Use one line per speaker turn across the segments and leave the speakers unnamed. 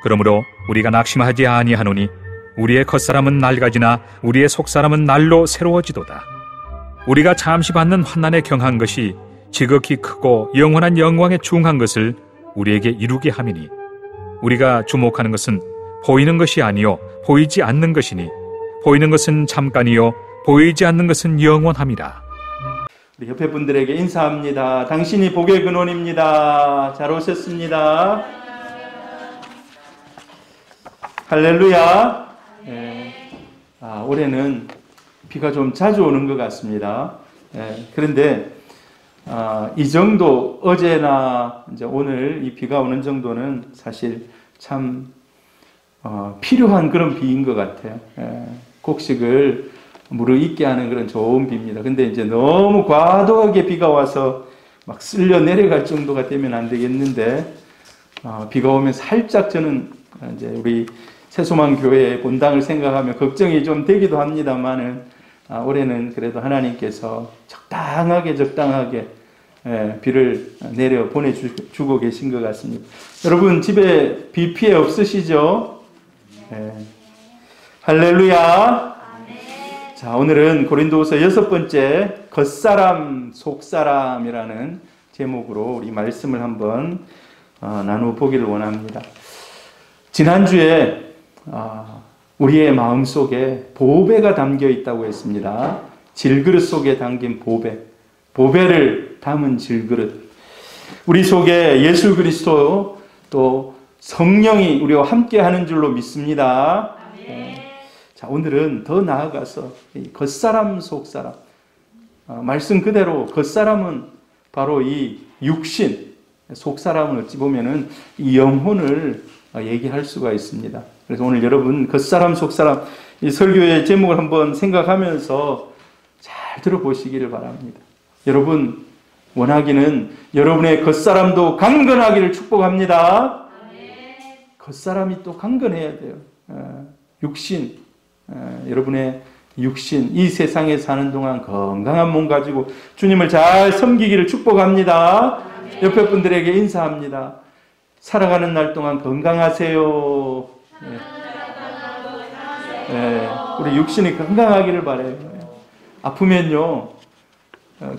그러므로 우리가 낙심하지 아니하노니 우리의 겉사람은 낡아지나 우리의 속사람은 날로 새로워지도다. 우리가 잠시 받는 환난에 경한 것이 지극히 크고 영원한 영광에 중한 것을 우리에게 이루게 함이니 우리가 주목하는 것은 보이는 것이 아니요 보이지 않는 것이니 보이는 것은 잠깐이요 보이지 않는 것은 영원함이라.
우리 옆에 분들에게 인사합니다. 당신이 복의 근원입니다. 잘 오셨습니다. 할렐루야. 올해는 비가 좀 자주 오는 것 같습니다. 그런데 이 정도, 어제나 이제 오늘 이 비가 오는 정도는 사실 참 필요한 그런 비인 것 같아요. 곡식을 무르익게 하는 그런 좋은 비입니다. 근데 이제 너무 과도하게 비가 와서 막 쓸려 내려갈 정도가 되면 안 되겠는데, 비가 오면 살짝 저는 이제 우리 새소망 교회의 본당을 생각하면 걱정이 좀 되기도 합니다만은, 올해는 그래도 하나님께서 적당하게 비를 내려 보내주고 계신 것 같습니다. 여러분 집에 비 피해 없으시죠? 할렐루야. 자, 오늘은 고린도후서 6번째 겉사람 속사람이라는 제목으로 우리 말씀을 한번 나누어 보기를 원합니다. 지난주에 우리의 마음속에 보배가 담겨 있다고 했습니다. 질그릇 속에 담긴 보배를 담은 질그릇. 우리 속에 예수 그리스도 또 성령이 우리와 함께 하는 줄로 믿습니다. 자, 오늘은 더 나아가서 겉사람 속사람, 말씀 그대로 겉사람은 바로 이 육신, 속사람은 어찌 보면은 이 영혼을 얘기할 수가 있습니다. 그래서 오늘 여러분 겉사람 속사람 이 설교의 제목을 한번 생각하면서 잘 들어보시기를 바랍니다. 여러분 원하기는 여러분의 겉사람도 강건하기를 축복합니다. 겉사람이 또 강건해야 돼요. 육신, 여러분의 육신, 이 세상에 사는 동안 건강한 몸 가지고 주님을 잘 섬기기를 축복합니다. 옆에 분들에게 인사합니다. 살아가는 날 동안 건강하세요. 우리 육신이 건강하기를 바라요. 아프면요,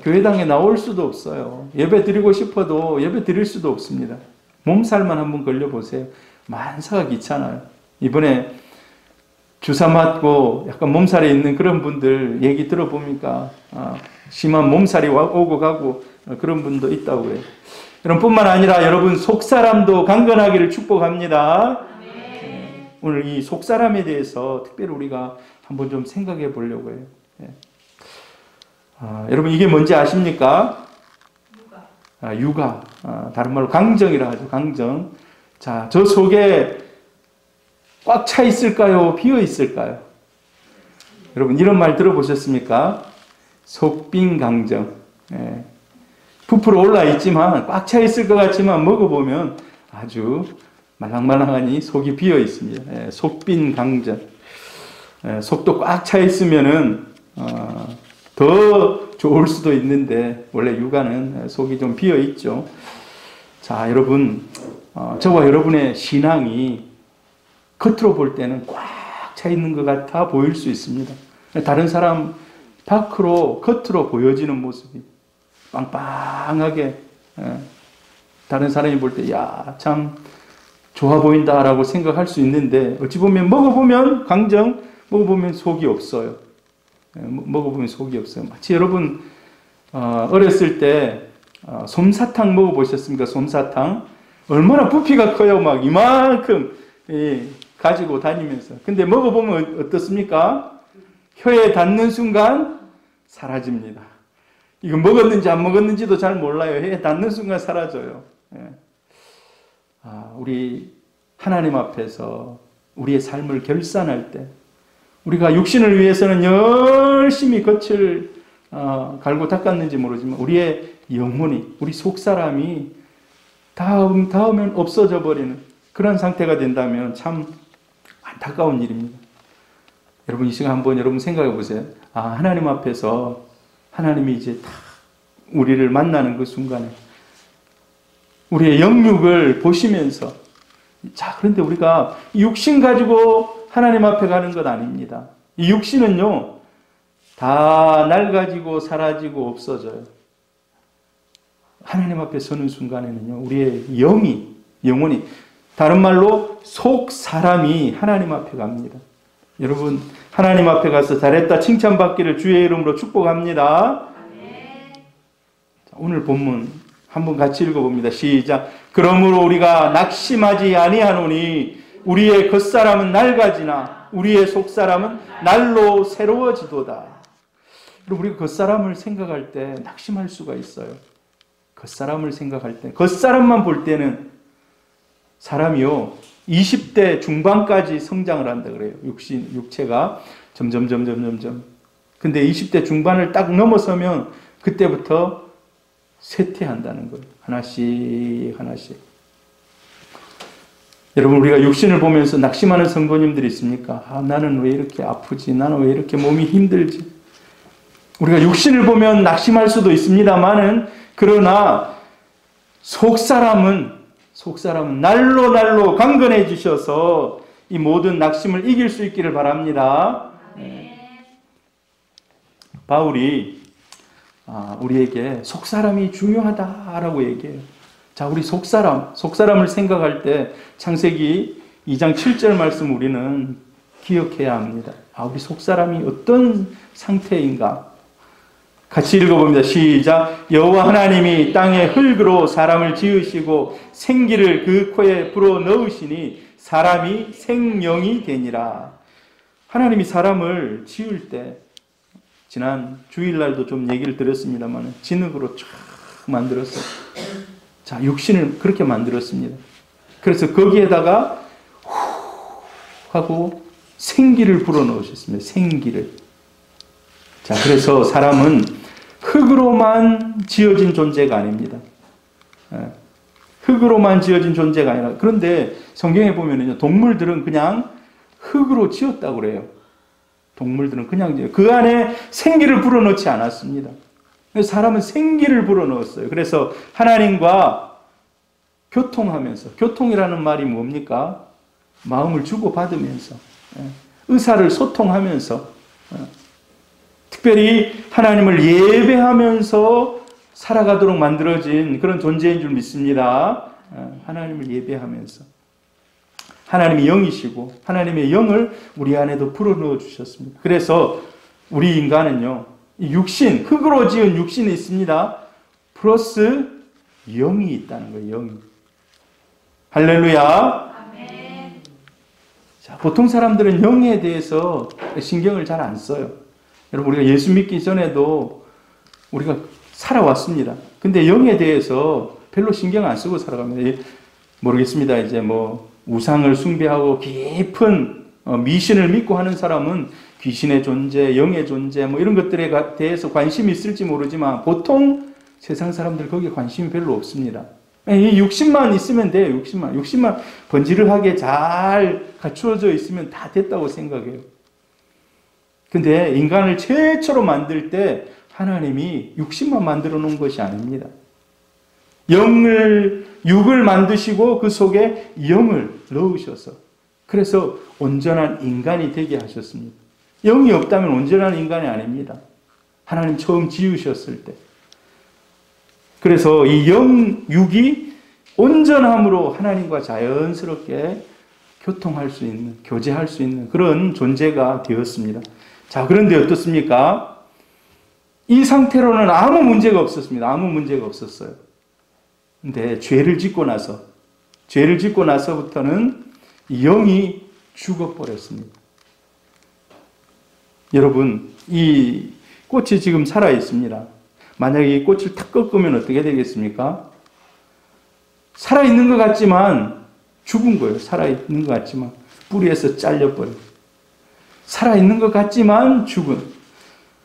교회당에 나올 수도 없어요. 예배 드리고 싶어도 예배 드릴 수도 없습니다. 몸살만 한번 걸려보세요. 만사가 귀찮아요. 이번에 주사 맞고 약간 몸살이 있는 그런 분들 얘기 들어보니까 심한 몸살이 오고 가고 그런 분도 있다고 해요. 뿐만 아니라 여러분 속사람도 강건하기를 축복합니다. 오늘 이 속사람에 대해서 특별히 우리가 한번 좀 생각해 보려고 해요. 여러분 이게 뭔지 아십니까? 육아. 다른 말로 강정이라 하죠. 강정. 자, 저 속에 꽉 차 있을까요? 비어 있을까요? 여러분 이런 말 들어보셨습니까? 속빈 강정. 부풀어 올라 있지만 꽉 차 있을 것 같지만 먹어보면 아주 말랑말랑하니 속이 비어 있습니다. 속빈 강정. 속도 꽉 차 있으면은 더 좋을 수도 있는데 원래 육아는 속이 좀 비어 있죠. 자, 여러분 저와 여러분의 신앙이 겉으로 볼 때는 꽉 차 있는 것 같아 보일 수 있습니다. 다른 사람 겉으로 보여지는 모습이 빵빵하게 다른 사람이 볼 때 야, 참 좋아 보인다라고 생각할 수 있는데 어찌 보면 먹어보면 강정, 먹어보면 속이 없어요. 먹어보면 속이 없어요. 마치 여러분 어렸을 때 솜사탕 먹어보셨습니까? 솜사탕 얼마나 부피가 커요. 막 이만큼 가지고 다니면서. 근데 먹어보면 어떻습니까? 혀에 닿는 순간 사라집니다. 이거 먹었는지 안 먹었는지도 잘 몰라요. 혀에 닿는 순간 사라져요. 우리 하나님 앞에서 우리의 삶을 결산할 때 우리가 육신을 위해서는 열심히 겉을 갈고 닦았는지 모르지만 우리의 영혼이, 우리 속사람이 닿으면 없어져 버리는 그런 상태가 된다면 참 안타까운 일입니다. 여러분 이 시간 한번 여러분 생각해 보세요. 하나님 앞에서 하나님이 이제 다 우리를 만나는 그 순간에 우리의 영육을 보시면서 자, 그런데 우리가 육신 가지고 하나님 앞에 가는 것 아닙니다. 이 육신은요, 다 낡아지고 사라지고 없어져요. 하나님 앞에 서는 순간에는요, 우리의 영혼이, 다른 말로 속 사람이 하나님 앞에 갑니다. 여러분, 하나님 앞에 가서 잘했다 칭찬받기를 주의 이름으로 축복합니다. 자, 오늘 본문 한번 같이 읽어봅니다. 시작. 그러므로 우리가 낙심하지 아니하노니 우리의 겉사람은 낡아지나 우리의 속사람은 날로 새로워지도다. 우리가 겉사람을 생각할 때 낙심할 수가 있어요. 겉사람을 생각할 때, 겉사람만 볼 때는 사람이요 20대 중반까지 성장을 한다 그래요. 육체가 점점. 근데 20대 중반을 딱 넘어서면 그때부터 쇠퇴한다는 거예요. 하나씩. 여러분, 우리가 육신을 보면서 낙심하는 성도님들이 있습니까? 나는 왜 이렇게 아프지? 나는 왜 이렇게 몸이 힘들지? 우리가 육신을 보면 낙심할 수도 있습니다만은, 그러나 속사람은 날로 강건해지셔서 이 모든 낙심을 이길 수 있기를 바랍니다. 바울이 우리에게 속사람이 중요하다라고 얘기해요. 자, 우리 속사람을 생각할 때 창세기 2장 7절 말씀 우리는 기억해야 합니다. 우리 속사람이 어떤 상태인가? 같이 읽어봅니다. 시작. 여호와 하나님이 땅의 흙으로 사람을 지으시고 생기를 그 코에 불어 넣으시니 사람이 생명이 되니라. 하나님이 사람을 지을 때, 지난 주일날도 좀 얘기를 드렸습니다만 진흙으로 쫙 만들었어요. 자, 육신을 그렇게 만들었습니다. 그래서 거기에다가 후 하고 생기를 불어 넣으셨습니다. 생기를. 자, 그래서 사람은 흙으로만 지어진 존재가 아닙니다. 흙으로만 지어진 존재가 아니라, 그런데 성경에 보면은요, 동물들은 그냥 흙으로 지었다고 그래요. 동물들은 그냥 그 안에 생기를 불어넣지 않았습니다. 사람은 생기를 불어넣었어요. 그래서 하나님과 교통하면서, 교통이라는 말이 뭡니까? 마음을 주고받으면서, 의사를 소통하면서, 특별히 하나님을 예배하면서 살아가도록 만들어진 그런 존재인 줄 믿습니다. 하나님을 예배하면서. 하나님이 영이시고 하나님의 영을 우리 안에도 불어넣어 주셨습니다. 그래서 우리 인간은요, 육신, 흙으로 지은 육신이 있습니다. 플러스 영이 있다는 거예요. 영이. 할렐루야. 아멘. 자, 보통 사람들은 영에 대해서 신경을 잘 안 써요. 여러분, 우리가 예수 믿기 전에도 우리가 살아왔습니다. 근데 영에 대해서 별로 신경 안 쓰고 살아갑니다. 모르겠습니다. 이제 우상을 숭배하고 깊은 미신을 믿고 하는 사람은 귀신의 존재, 영의 존재 이런 것들에 대해서 관심이 있을지 모르지만 보통 세상 사람들 거기에 관심이 별로 없습니다. 이 육신만 있으면 돼요. 육신만 번지르하게 잘 갖추어져 있으면 다 됐다고 생각해요. 근데 인간을 최초로 만들 때 하나님이 육신만 만들어 놓은 것이 아닙니다. 육을 만드시고 그 속에 영을 넣으셔서, 그래서 온전한 인간이 되게 하셨습니다. 영이 없다면 온전한 인간이 아닙니다. 하나님 처음 지으셨을 때. 그래서 이 육이 온전함으로 하나님과 자연스럽게 교통할 수 있는, 교제할 수 있는 그런 존재가 되었습니다. 자, 그런데 어떻습니까? 이 상태로는 아무 문제가 없었습니다. 아무 문제가 없었어요. 근데 죄를 짓고 나서부터는 영이 죽어버렸습니다. 여러분, 이 꽃이 지금 살아있습니다. 만약에 이 꽃을 탁 꺾으면 어떻게 되겠습니까? 살아있는 것 같지만 죽은 거예요. 살아있는 것 같지만 뿌리에서 잘려버려요. 살아있는 것 같지만 죽은.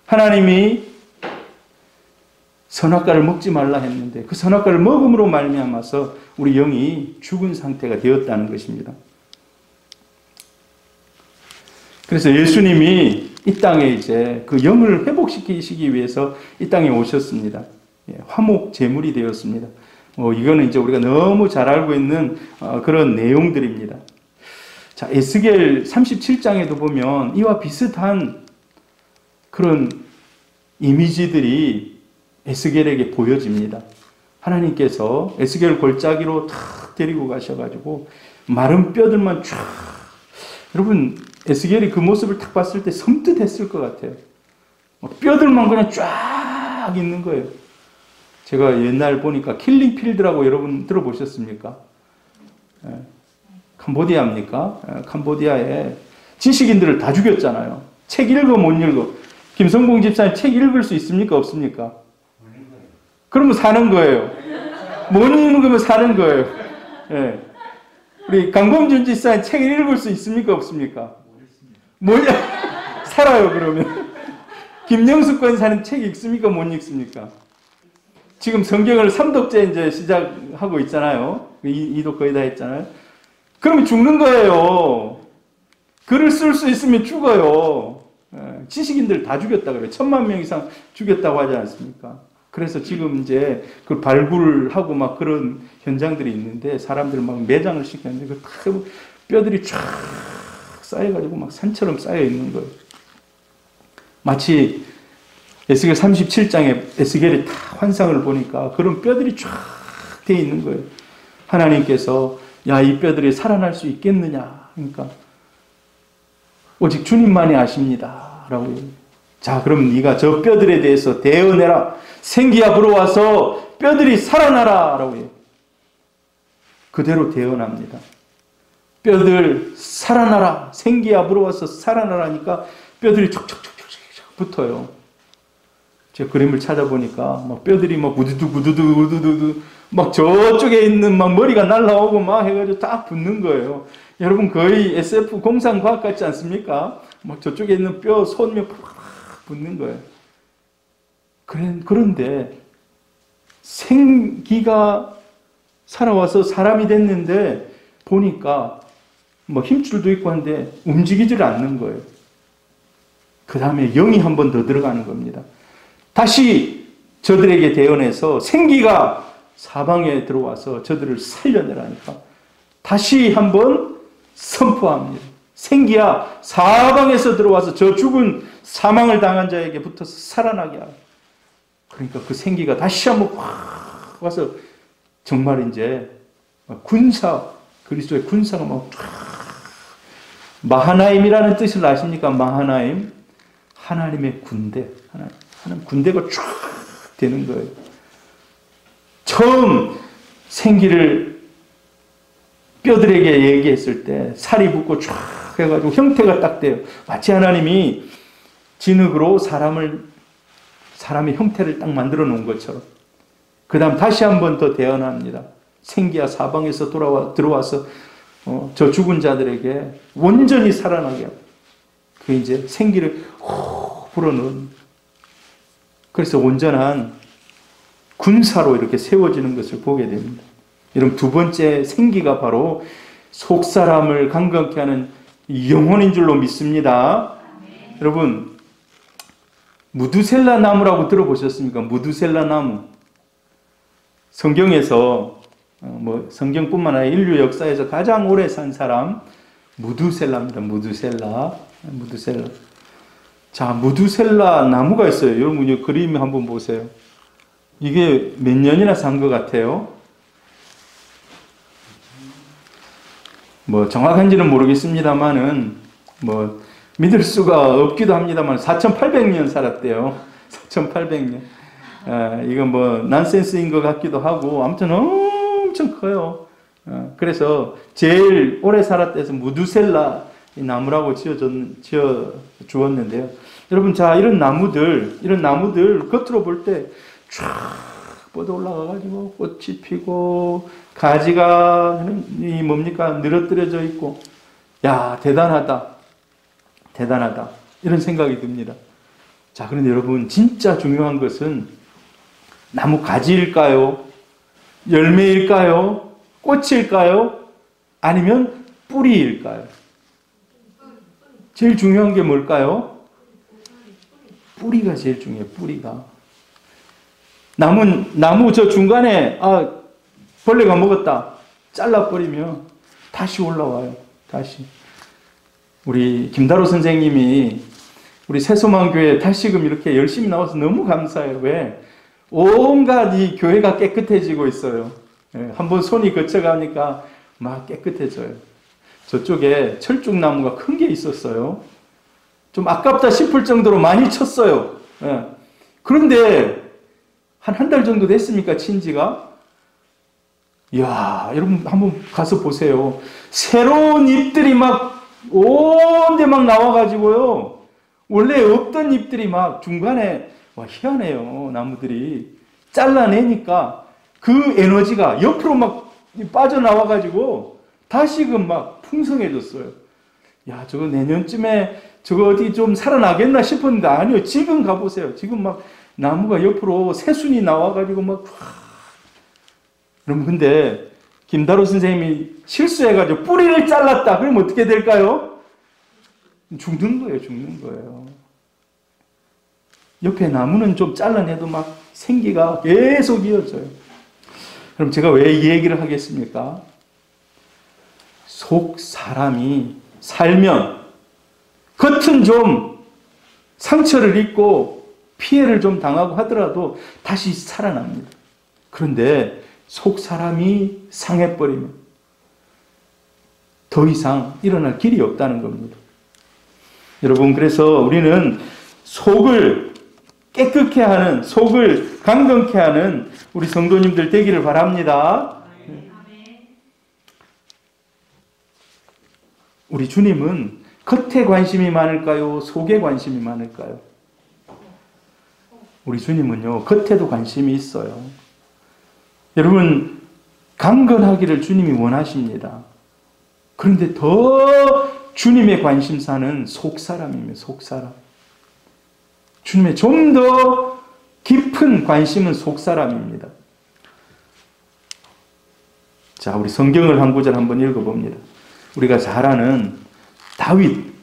하나님이 선악과를 먹지 말라 했는데 그 선악과를 먹음으로 말미암아서 우리 영이 죽은 상태가 되었다는 것입니다. 그래서 예수님이 이 땅에 이제 그 영을 회복시키시기 위해서 이 땅에 오셨습니다. 화목 제물이 되었습니다. 이거는 이제 우리가 너무 잘 알고 있는 그런 내용들입니다. 자, 에스겔 37장에도 보면 이와 비슷한 그런 이미지들이 에스겔에게 보여집니다. 하나님께서 에스겔 골짜기로 탁 데리고 가셔가지고 마른 뼈들만 쫙, 여러분 에스겔이 그 모습을 딱 봤을 때 섬뜩했을 것 같아요. 뼈들만 그냥 쫙 있는 거예요. 제가 옛날 보니까 킬링 필드라고 여러분 들어보셨습니까? 캄보디아입니까? 캄보디아에 지식인들을 다 죽였잖아요. 책 읽어 못 읽어. 김성봉 집사님 책 읽을 수 있습니까? 없습니까? 그러면 사는 거예요. 못 읽으면 사는 거예요. 예. 우리 강범준 집사님 책 읽을 수 있습니까? 없습니까? 살아요, 그러면. 김영숙 권사님 책 읽습니까? 못 읽습니까? 지금 성경을 3독째 이제 시작하고 있잖아요. 2독 거의 다 했잖아요. 그러면 죽는 거예요. 글을 쓸 수 있으면 죽어요. 지식인들 다 죽였다 그래요. 1000만 명 이상 죽였다고 하지 않습니까? 그래서 지금 이제 그 발굴하고 막 그런 현장들이 있는데 사람들 막 매장을 시켰는데 그 뼈들이 쫙 쌓여가지고 막 산처럼 쌓여 있는 거예요. 마치 에스겔 37장에 에스겔이 다 환상을 보니까 그런 뼈들이 쫙 되어 있는 거예요. 하나님께서 야, 이 뼈들이 살아날 수 있겠느냐? 그러니까 오직 주님만이 아십니다. 라고. 자, 그럼 네가 저 뼈들에 대해서 대언해라. 생기야 불어와서 뼈들이 살아나라. 라고 해요. 그대로 대언합니다. 뼈들 살아나라. 생기야 불어와서 살아나라니까 뼈들이 촉촉촉촉 붙어요. 제가 그림을 찾아보니까 막 뼈들이 막 우두두 막 저쪽에 있는 막 머리가 날라오고 막 해가지고 딱 붙는 거예요. 여러분 거의 SF 공상과학 같지 않습니까? 막 저쪽에 있는 뼈, 손며 붙는 거예요. 그런데 생기가 살아와서 사람이 됐는데 보니까 뭐 힘줄도 있고 한데 움직이질 않는 거예요. 그 다음에 영이 한 번 더 들어가는 겁니다. 다시 저들에게 대언해서 생기가 사방에 들어와서 저들을 살려내라니까 다시 한번 선포합니다. 생기야 사방에서 들어와서 저 죽은 사망을 당한 자에게 붙어서 살아나게 하라. 그러니까 그 생기가 다시 한번 확 와서 정말 이제 군사, 그리스도의 군사가 막 마하나임이라는 뜻을 아십니까? 마하나임. 하나님의 군대. 하나님 군대가 쫙 되는 거예요. 처음 생기를 뼈들에게 얘기했을 때 살이 붙고 쫙 해가지고 형태가 딱 돼요. 마치 하나님이 진흙으로 사람의 형태를 딱 만들어 놓은 것처럼. 그 다음 다시 한 번 더 대언합니다. 생기야 사방에서 들어와서 저 죽은 자들에게 온전히 살아나게 하고 그 이제 생기를 후 불어넣은 그래서 온전한 군사로 이렇게 세워지는 것을 보게 됩니다. 여러분 두 번째 생기가 바로 속사람을 강건케 하는 영혼인 줄로 믿습니다. 여러분 무두셀라 나무라고 들어보셨습니까? 무두셀라 나무. 성경에서 성경뿐만 아니라 인류 역사에서 가장 오래 산 사람 무두셀라입니다. 무두셀라. 자, 무두셀라 나무가 있어요. 여러분 이 그림 한번 보세요. 이게 몇 년이나 산 것 같아요? 정확한지는 모르겠습니다만은 믿을 수가 없기도 합니다만 4,800년 살았대요. 4,800년. 이건 난센스인 것 같기도 하고 아무튼 엄청 커요. 그래서 제일 오래 살았다 해서 무두셀라 나무라고 지어 주었는데요. 여러분 자 이런 나무들 겉으로 볼 때 쫙 뻗어 올라가가지고 꽃이 피고 가지가 늘어뜨려져 있고 야 대단하다 이런 생각이 듭니다. 자 그런데 여러분 진짜 중요한 것은 나무 가지일까요? 열매일까요? 꽃일까요? 아니면 뿌리일까요? 제일 중요한 게 뭘까요? 뿌리가 제일 중요해요. 뿌리가. 나무 저 중간에 벌레가 먹었다. 잘라버리면 다시 올라와요. 다시. 우리 김다로 선생님이 우리 새소망교회 다시금 이렇게 열심히 나와서 너무 감사해요. 왜? 온갖 이 교회가 깨끗해지고 있어요. 한번 손이 거쳐가니까 막 깨끗해져요. 저쪽에 철쭉나무가 큰 게 있었어요. 좀 아깝다 싶을 정도로 많이 쳤어요. 그런데 한 달 정도 됐습니까? 친지가? 이야, 여러분 한번 가서 보세요. 새로운 잎들이 막 온데 막 나와가지고요. 원래 없던 잎들이 막 중간에, 와, 희한해요. 나무들이. 잘라내니까 그 에너지가 옆으로 막 빠져나와가지고 다시금 막 풍성해졌어요. 야, 저거 내년쯤에 저거 어디 좀 살아나겠나 싶었는데 아니요. 지금 가보세요. 지금 막 나무가 옆으로 새순이 나와가지고 막 여러분, 근데 김다로 선생님이 실수해가지고 뿌리를 잘랐다. 그럼 어떻게 될까요? 죽는 거예요. 죽는 거예요. 옆에 나무는 좀 잘라내도 막 생기가 계속 이어져요. 그럼 제가 왜 이 얘기를 하겠습니까? 속 사람이 살면 겉은 좀 상처를 입고 피해를 좀 당하고 하더라도 다시 살아납니다. 그런데 속 사람이 상해버리면 더 이상 일어날 길이 없다는 겁니다. 여러분, 그래서 우리는 속을 깨끗게 하는, 속을 강건케 하는 우리 성도님들 되기를 바랍니다. 우리 주님은 겉에 관심이 많을까요? 속에 관심이 많을까요? 우리 주님은요, 겉에도 관심이 있어요. 여러분, 강건하기를 주님이 원하십니다. 그런데 더 주님의 관심사는 속사람입니다. 속사람. 주님의 좀 더 깊은 관심은 속사람입니다. 자, 우리 성경을 한 구절 한번 읽어봅니다. 우리가 잘 아는 다윗,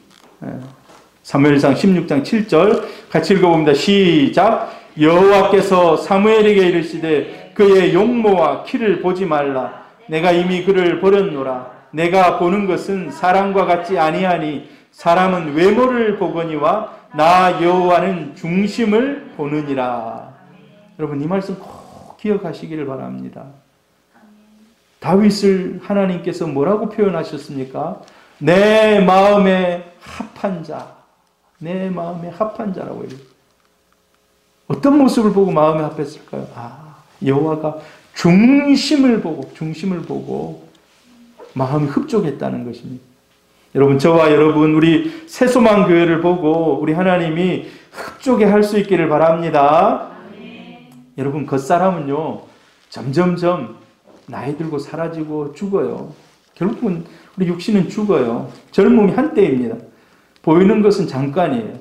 사무엘상 16장 7절 같이 읽어봅니다. 시작. 여호와께서 사무엘에게 이르시되 그의 용모와 키를 보지 말라. 내가 이미 그를 버렸노라. 내가 보는 것은 사람과 같지 아니하니 사람은 외모를 보거니와 나 여호와는 중심을 보느니라. 여러분, 이 말씀 꼭 기억하시기를 바랍니다. 다윗을 하나님께서 뭐라고 표현하셨습니까? 내 마음에 합한 자. 내 마음에 합한 자라고 해요. 어떤 모습을 보고 마음에 합했을까요? 여호와가 중심을 보고 마음이 흡족했다는 것입니다. 여러분, 저와 여러분, 우리 새소망 교회를 보고 우리 하나님이 흡족해 할 수 있기를 바랍니다. 여러분, 겉사람은요, 점점점 나이 들고 사라지고 죽어요. 결국은 우리 육신은 죽어요. 젊음이 한때입니다. 보이는 것은 잠깐이에요.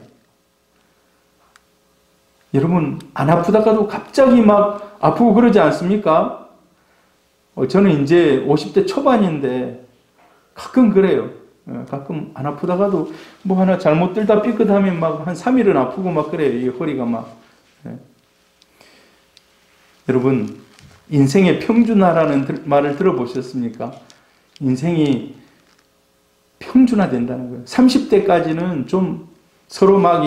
여러분, 안 아프다가도 갑자기 막 아프고 그러지 않습니까? 저는 이제 50대 초반인데 가끔 그래요. 가끔 안 아프다가도 뭐 하나 잘못 들다 삐끗하면 막 한 3일은 아프고 막 그래요. 이 허리가 막. 여러분, 인생의 평준화라는 말을 들어보셨습니까? 인생이 평준화된다는 거예요. 30대까지는 좀 서로 막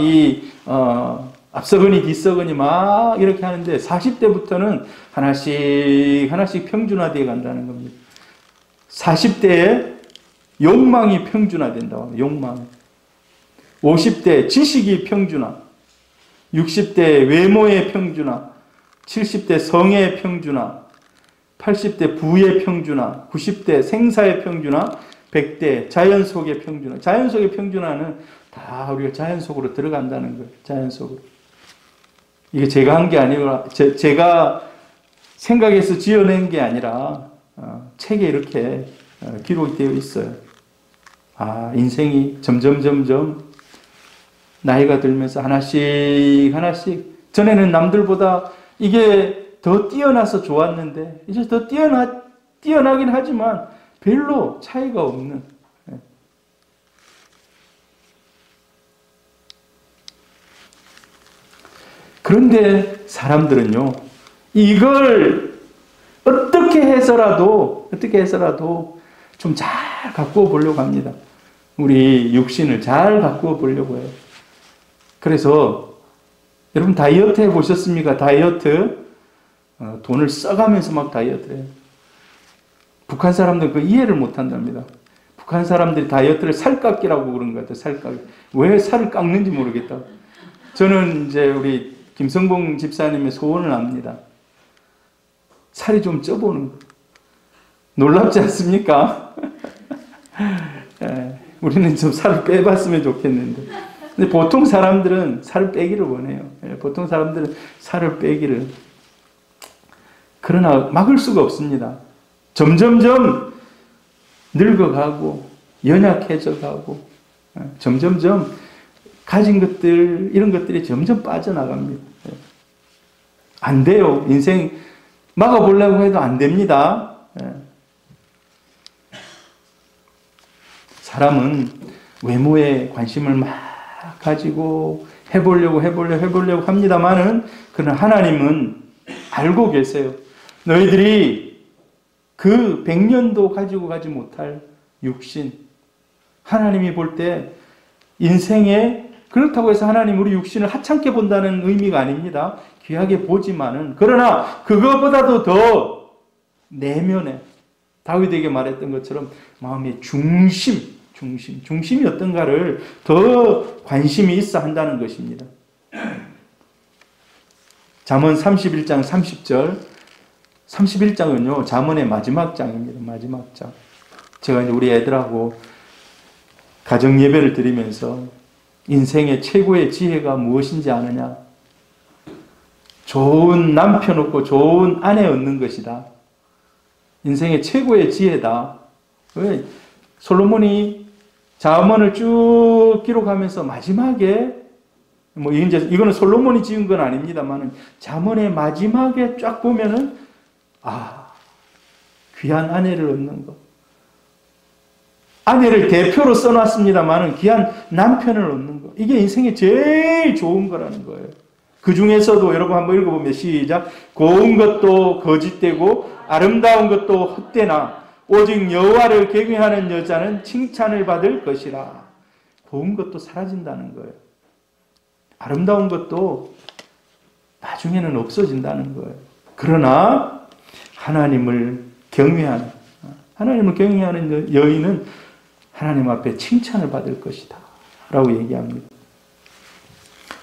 앞서거니 뒤서거니 막 이렇게 하는데 40대부터는 하나씩 평준화되어 간다는 겁니다. 40대에 욕망이 평준화된다고 합니다. 욕망. 50대 지식이 평준화. 60대 외모의 평준화. 70대 성의 평준화. 80대 부의 평준화. 90대 생사의 평준화. 100대 자연 속의 평준화. 자연 속의 평준화는 다 우리가 자연 속으로 들어간다는 거예요. 자연 속으로. 이게 제가 한 게 아니라 제가 생각해서 지어낸 게 아니라 책에 이렇게 기록이 되어 있어요. 인생이 점점 나이가 들면서 하나씩 전에는 남들보다 이게 더 뛰어나서 좋았는데 이제 더 뛰어나긴 하지만 별로 차이가 없는. 그런데 사람들은요, 이걸 어떻게 해서라도 좀 잘 가꾸어 보려고 합니다. 우리 육신을 잘 가꾸어 보려고 해요. 그래서 여러분 다이어트 해보셨습니까? 다이어트 돈을 써가면서 막 다이어트 해요. 북한 사람들은 그 이해를 못한답니다. 북한 사람들이 다이어트를 살깎기라고 그런 것 같아요. 살깎기. 왜 살을 깎는지 모르겠다. 저는 이제 우리 김성봉 집사님의 소원을 압니다. 살이 좀 쪄보는 거. 놀랍지 않습니까? 우리는 좀 살을 빼봤으면 좋겠는데. 근데 보통 사람들은 살을 빼기를 원해요. 보통 사람들은 살을 빼기를. 그러나 막을 수가 없습니다. 점점점 늙어가고 연약해져 가고 점점점 가진 것들 이런 것들이 점점 빠져나갑니다. 안 돼요. 인생 막아보려고 해도 안 됩니다. 사람은 외모에 관심을 막 가지고 해보려고 합니다만은 그러나 하나님은 알고 계세요. 너희들이 그 100년도 가지고 가지 못할 육신, 하나님이 볼 때 인생에 그렇다고 해서 하나님 우리 육신을 하찮게 본다는 의미가 아닙니다. 귀하게 보지만은 그러나 그거보다도 더 내면에 다윗에게 말했던 것처럼 마음의 중심이 어떤가를 더 관심이 있어 한다는 것입니다. 잠언 31장 30절 31장은요 잠언의 마지막 장입니다. 마지막 장. 제가 이제 우리 애들하고 가정 예배를 드리면서 인생의 최고의 지혜가 무엇인지 아느냐? 좋은 남편 얻고 좋은 아내 얻는 것이다. 인생의 최고의 지혜다. 왜? 솔로몬이 잠언을 쭉 기록하면서 마지막에 이거는 솔로몬이 지은 건 아닙니다만은 잠언의 마지막에 쫙 보면은 귀한 아내를 얻는 것. 아내를 대표로 써놨습니다만은 귀한 남편을 얻는 것. 이게 인생에 제일 좋은 거라는 거예요. 그 중에서도 여러분 한번 읽어보면 시작. 고운 것도 거짓되고 아름다운 것도 헛되나 오직 여호와를 경외하는 여자는 칭찬을 받을 것이라. 고운 것도 사라진다는 거예요. 아름다운 것도 나중에는 없어진다는 거예요. 그러나 하나님을 경외하는 여인은 하나님 앞에 칭찬을 받을 것이다 라고 얘기합니다.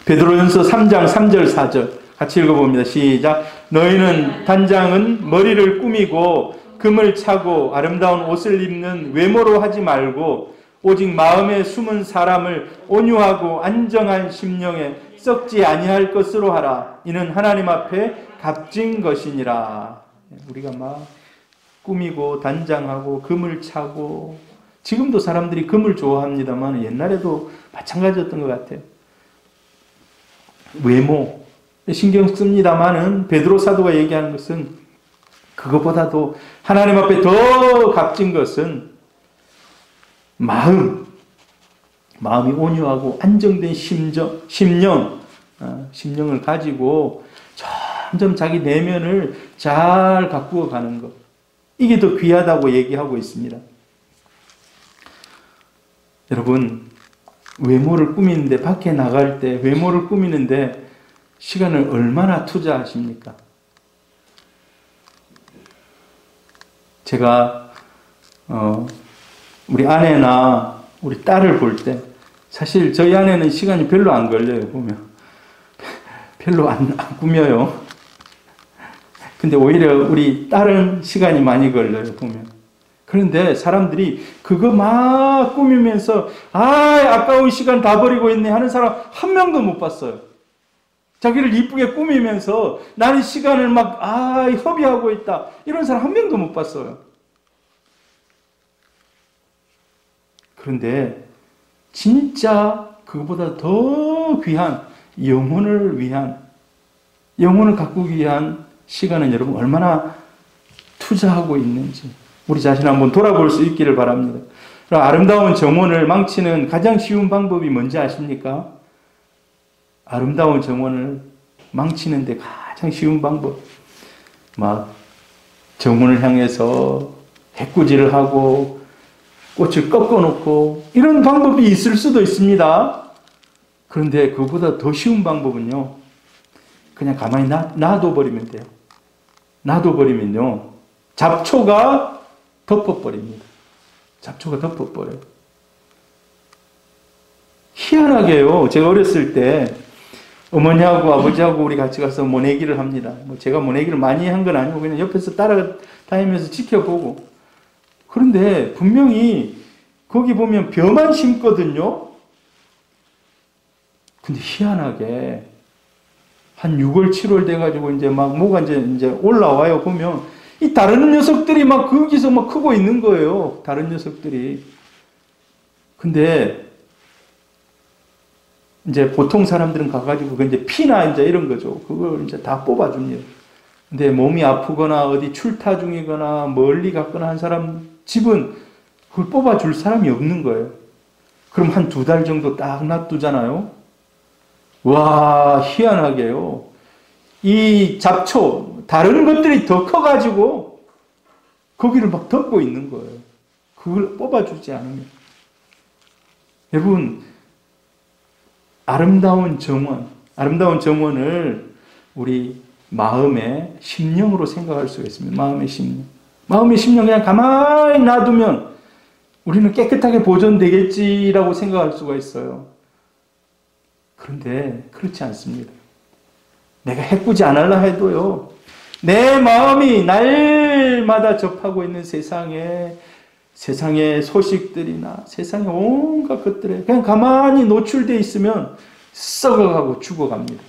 베드로전서 3장 3절 4절 같이 읽어봅니다. 시작. 너희는 단장은 머리를 꾸미고 금을 차고 아름다운 옷을 입는 외모로 하지 말고 오직 마음에 숨은 사람을 온유하고 안정한 심령에 썩지 아니할 것으로 하라. 이는 하나님 앞에 값진 것이니라. 우리가 막 꾸미고 단장하고 금을 차고 지금도 사람들이 금을 좋아합니다만 옛날에도 마찬가지였던 것 같아요. 외모 신경 씁니다만은 베드로 사도가 얘기하는 것은 그것보다도 하나님 앞에 더 값진 것은 마음이 온유하고 안정된 심령을 가지고 점점 자기 내면을 잘 가꾸어 가는 것. 이게 더 귀하다고 얘기하고 있습니다. 여러분, 외모를 꾸미는데, 밖에 나갈 때 외모를 꾸미는데 시간을 얼마나 투자하십니까? 제가 우리 아내나 우리 딸을 볼 때 사실 저희 아내는 시간이 별로 안 걸려요. 보면 별로 안 꾸며요. 근데 오히려 우리 딸은 시간이 많이 걸려요. 보면. 그런데 사람들이 그거 막 꾸미면서 아까운 시간 다 버리고 있네 하는 사람 한 명도 못 봤어요. 자기를 이쁘게 꾸미면서 나는 시간을 막 허비하고 있다 이런 사람 한 명도 못 봤어요. 그런데 진짜 그거보다 더 귀한 영혼을 가꾸기 위한 시간은 여러분 얼마나 투자하고 있는지 우리 자신 한번 돌아볼 수 있기를 바랍니다. 아름다운 정원을 망치는 가장 쉬운 방법이 뭔지 아십니까? 아름다운 정원을 망치는데 가장 쉬운 방법. 정원을 향해서 해꾸지를 하고 꽃을 꺾어놓고 이런 방법이 있을 수도 있습니다. 그런데 그보다 더 쉬운 방법은요, 그냥 가만히 놔둬버리면 돼요. 놔둬버리면요, 잡초가 덮어버립니다. 잡초가 덮어버려요. 희한하게요, 제가 어렸을 때 어머니하고 아버지하고 우리 같이 가서 모내기를 합니다. 제가 모내기를 많이 한 건 아니고 그냥 옆에서 따라다니면서 지켜보고. 그런데 분명히 거기 보면 벼만 심거든요. 근데 희한하게 한 6월, 7월 돼가지고 이제 막 뭐가 이제 올라와요. 보면 이 다른 녀석들이 막 거기서 막 크고 있는 거예요. 다른 녀석들이. 근데 이제 보통 사람들은 가가지고 이제 피나 이제 이런 거죠. 그걸 이제 다 뽑아줍니다. 근데 몸이 아프거나 어디 출타 중이거나 멀리 갔거나 한 사람 집은 그걸 뽑아줄 사람이 없는 거예요. 그럼 한 2달 정도 딱 놔두잖아요. 와, 희한하게요. 이 잡초, 다른 것들이 더 커가지고 거기를 막 덮고 있는 거예요. 그걸 뽑아주지 않으면. 여러분, 아름다운 정원을 우리 마음의 심령으로 생각할 수가 있습니다. 마음의 심령 그냥 가만히 놔두면 우리는 깨끗하게 보존되겠지라고 생각할 수가 있어요. 그런데 그렇지 않습니다. 내가 해꾸지 않으려 해도요, 내 마음이 날마다 접하고 있는 세상의 소식들이나 세상의 온갖 것들에 그냥 가만히 노출되어 있으면 썩어가고 죽어갑니다.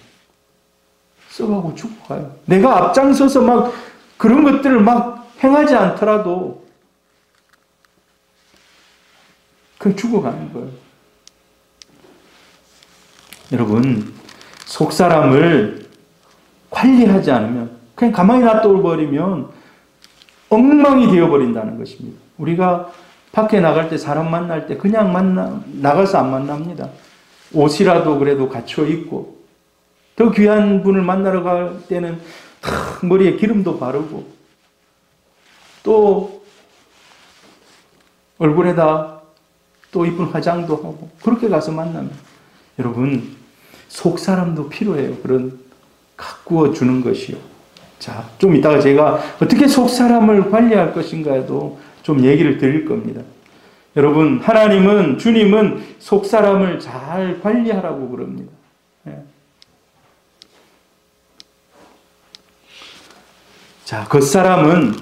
썩어가고 죽어가요. 내가 앞장서서 막 그런 것들을 막 행하지 않더라도 그냥 죽어가는 거예요. 여러분, 속사람을 관리하지 않으면, 그냥 가만히 놔둬버리면 엉망이 되어버린다는 것입니다. 우리가 밖에 나갈 때, 사람 만날 때 그냥 나가서 안 만납니다. 옷이라도 그래도 갖춰 입고, 더 귀한 분을 만나러 갈 때는 머리에 기름도 바르고, 또 얼굴에다 또 이쁜 화장도 하고, 그렇게 가서 만납니다. 여러분, 속사람도 필요해요. 그런 가꾸어 주는 것이요. 자, 좀 이따가 제가 어떻게 속사람을 관리할 것인가에도 좀 얘기를 드릴 겁니다. 여러분, 주님은 속사람을 잘 관리하라고 그럽니다. 예. 자, 겉사람은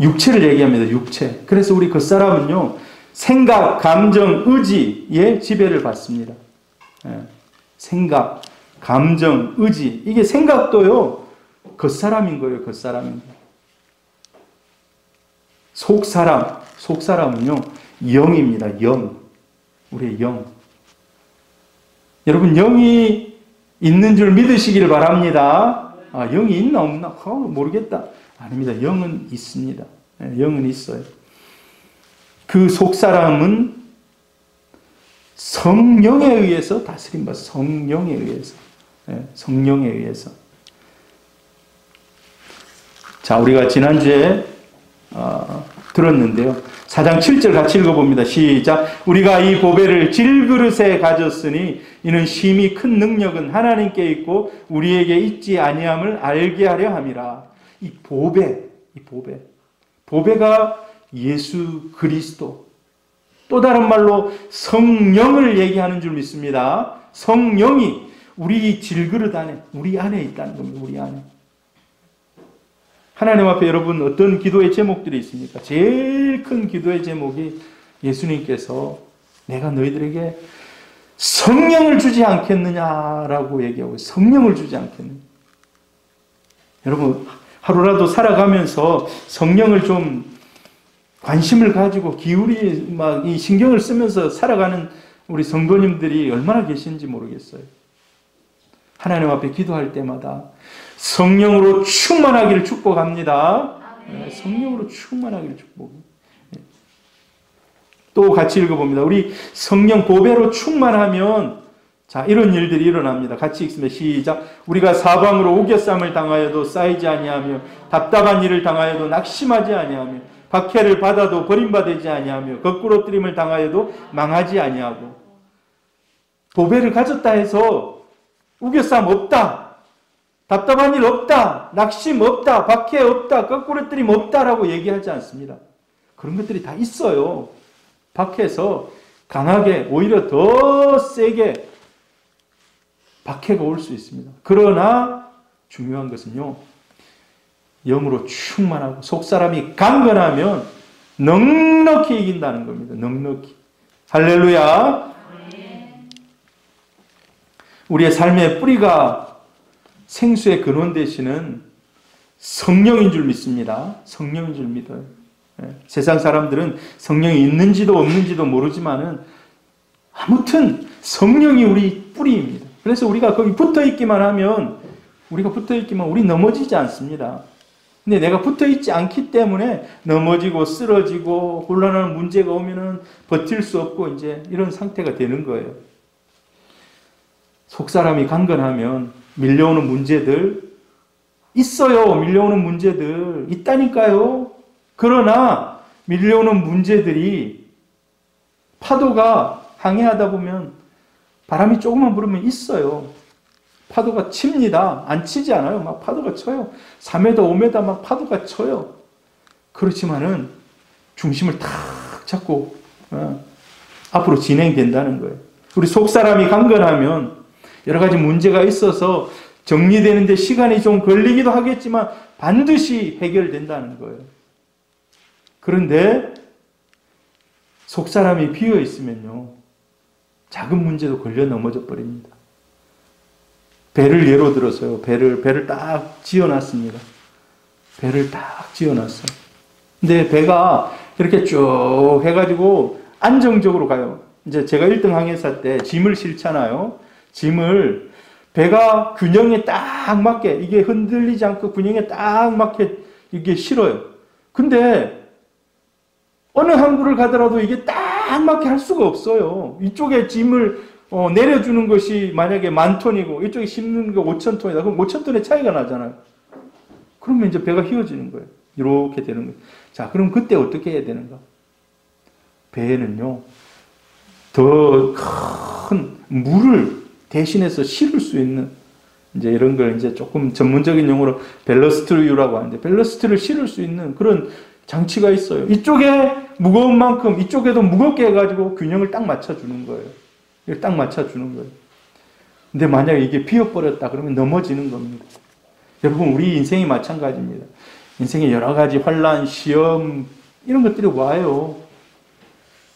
육체를 얘기합니다. 육체. 그래서 우리 겉사람은요, 생각, 감정, 의지에 지배를 받습니다. 예. 생각, 감정, 의지. 이게 생각도요, 겉사람인 거예요. 겉사람인 거예요. 속사람은요, 영입니다. 영. 우리의 영. 여러분, 영이 있는 줄 믿으시길 바랍니다. 아, 영이 있나 없나? 모르겠다. 아닙니다. 영은 있습니다. 영은 있어요. 그 속사람은 성령에 의해서 다스림 받습니다. 성령에 의해서. 성령에 의해서. 자, 우리가 지난주에 들었는데요. 4장 7절 같이 읽어봅니다. 시작. 우리가 이 보배를 질그릇에 가졌으니 이는 심히 큰 능력은 하나님께 있고 우리에게 있지 아니함을 알게 하려 함이라. 이 보배가 예수 그리스도, 또 다른 말로 성령을 얘기하는 줄 믿습니다. 성령이 우리 질그릇 안에, 우리 안에 있다는 겁니다. 우리 안에. 하나님 앞에 여러분 어떤 기도의 제목들이 있습니까? 제일 큰 기도의 제목이 예수님께서 내가 너희들에게 성령을 주지 않겠느냐라고 얘기하고, 성령을 주지 않겠느냐. 여러분, 하루라도 살아가면서 성령을 좀 관심을 가지고 막 이 신경을 쓰면서 살아가는 우리 성도님들이 얼마나 계신지 모르겠어요. 하나님 앞에 기도할 때마다 성령으로 충만하기를 축복합니다. 성령으로 충만하기를 축복합니다. 또 같이 읽어봅니다. 우리 성령 보배로 충만하면 자, 이런 일들이 일어납니다. 같이 읽습니다. 시작. 우리가 사방으로 우겨쌈을 당하여도 쌓이지 아니하며 답답한 일을 당하여도 낙심하지 아니하며 박해를 받아도 버림받지 아니하며 거꾸로뜨림을 당하여도 망하지 아니하고. 보배를 가졌다 해서 우겨쌈 없다, 답답한 일 없다, 낙심 없다, 박해 없다, 거꾸로뜨림 없다라고 얘기하지 않습니다. 그런 것들이 다 있어요. 밖에서 강하게 오히려 더 세게 박해가 올 수 있습니다. 그러나 중요한 것은요, 영으로 충만하고 속사람이 강건하면 넉넉히 이긴다는 겁니다. 넉넉히. 할렐루야. 우리의 삶의 뿌리가 생수의 근원 되시는 성령인 줄 믿습니다. 성령인 줄 믿어요. 세상 사람들은 성령이 있는지도 없는지도 모르지만은 아무튼 성령이 우리 뿌리입니다. 그래서 우리가 거기 붙어 있기만 하면 우리 넘어지지 않습니다. 근데 내가 붙어 있지 않기 때문에 넘어지고 쓰러지고 곤란한 문제가 오면은 버틸 수 없고 이제 이런 상태가 되는 거예요. 속사람이 강건하면 밀려오는 문제들 있어요. 밀려오는 문제들 있다니까요. 그러나 밀려오는 문제들이 파도가 항해하다 보면 바람이 조금만 불으면 있어요. 파도가 칩니다. 안 치지 않아요. 막 파도가 쳐요. 3m, 5m 막 파도가 쳐요. 그렇지만은 중심을 탁 잡고 앞으로 진행된다는 거예요. 우리 속사람이 강건하면 여러 가지 문제가 있어서 정리되는데 시간이 좀 걸리기도 하겠지만 반드시 해결된다는 거예요. 그런데 속사람이 비어 있으면요, 작은 문제도 걸려 넘어져 버립니다. 배를 예로 들어서요. 배를 딱 지어놨습니다. 배를 딱 지어놨어요. 근데 배가 이렇게 쭉 해가지고 안정적으로 가요. 이제 제가 1등 항해사 때 짐을 싣잖아요. 짐을 배가 균형에 딱 맞게, 이게 흔들리지 않고 균형에 딱 맞게 이게 실어요. 근데 어느 항구를 가더라도 이게 딱 맞게 할 수가 없어요. 이쪽에 짐을 내려주는 것이 만약에 10,000톤이고 이쪽에 싣는 거 5,000톤이다. 그럼 5,000톤의 차이가 나잖아요. 그러면 이제 배가 휘어지는 거예요. 이렇게 되는 거예요. 자, 그럼 그때 어떻게 해야 되는가? 배에는요, 더 큰 물을 대신해서 실을 수 있는, 이제 이런 걸 이제 조금 전문적인 용어로 밸러스트유라고 하는데, 밸러스트를 실을 수 있는 그런 장치가 있어요. 이쪽에 무거운 만큼 이쪽에도 무겁게 해가지고 균형을 딱 맞춰주는 거예요. 이걸 딱 맞춰주는 거예요. 근데 만약에 이게 비어버렸다 그러면 넘어지는 겁니다. 여러분, 우리 인생이 마찬가지입니다. 인생에 여러 가지 환란, 시험 이런 것들이 와요.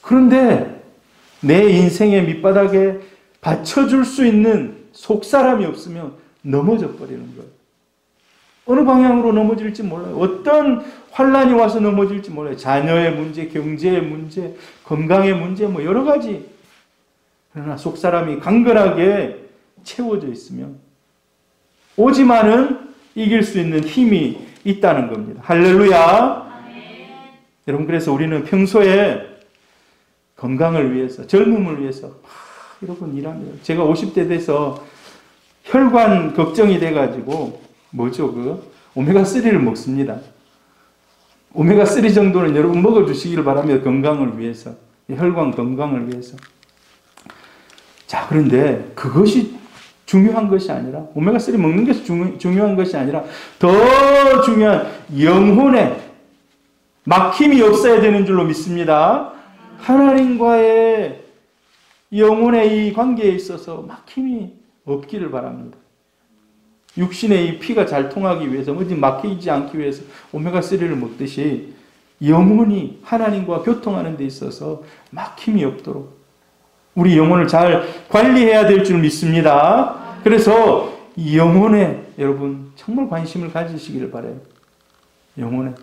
그런데 내 인생의 밑바닥에 받쳐줄 수 있는 속사람이 없으면 넘어져 버리는 거예요. 어느 방향으로 넘어질지 몰라요. 어떤 환란이 와서 넘어질지 몰라요. 자녀의 문제, 경제의 문제, 건강의 문제, 뭐 여러 가지. 그러나 속사람이 강건하게 채워져 있으면 오지만은 이길 수 있는 힘이 있다는 겁니다. 할렐루야. 여러분, 그래서 우리는 평소에 건강을 위해서, 젊음을 위해서 이러고 일합니다. 제가 50대 돼서 혈관 걱정이 돼가지고 뭐죠? 오메가3를 먹습니다. 오메가3 정도는 여러분 먹어주시기를 바랍니다. 건강을 위해서. 혈관 건강을 위해서. 자, 그런데 그것이 중요한 것이 아니라, 오메가3 먹는 것이 중요한 것이 아니라 더 중요한 영혼에 막힘이 없어야 되는 줄로 믿습니다. 하나님과의 영혼의 이 관계에 있어서 막힘이 없기를 바랍니다. 육신의 이 피가 잘 통하기 위해서, 어디 막히지 않기 위해서 오메가3를 먹듯이 영혼이 하나님과 교통하는 데 있어서 막힘이 없도록 우리 영혼을 잘 관리해야 될 줄 믿습니다. 그래서 이 영혼에 여러분 정말 관심을 가지시기를 바라요. 영혼에.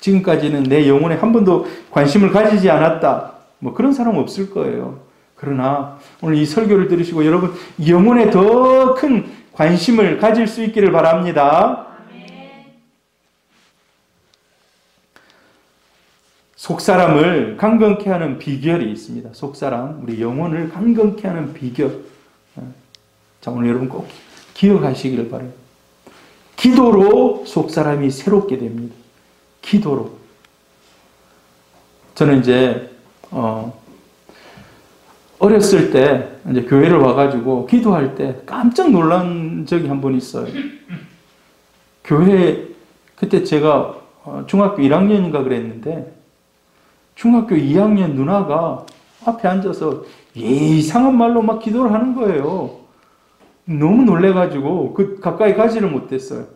지금까지는 내 영혼에 한 번도 관심을 가지지 않았다, 뭐 그런 사람 없을 거예요. 그러나 오늘 이 설교를 들으시고 여러분 영혼에 더 큰 관심을 가질 수 있기를 바랍니다. 속사람을 강건케 하는 비결이 있습니다. 속사람, 우리 영혼을 강건케 하는 비결. 자, 오늘 여러분 꼭 기억하시기를 바라요. 기도로 속사람이 새롭게 됩니다. 기도로. 저는 이제 어렸을 때 이제 교회를 와가지고 기도할 때 깜짝 놀란 적이 한 번 있어요. 교회 그때 제가 중학교 1학년인가 그랬는데 중학교 2학년 누나가 앞에 앉아서 이상한 말로 막 기도를 하는 거예요. 너무 놀래가지고 가까이 가지를 못했어요.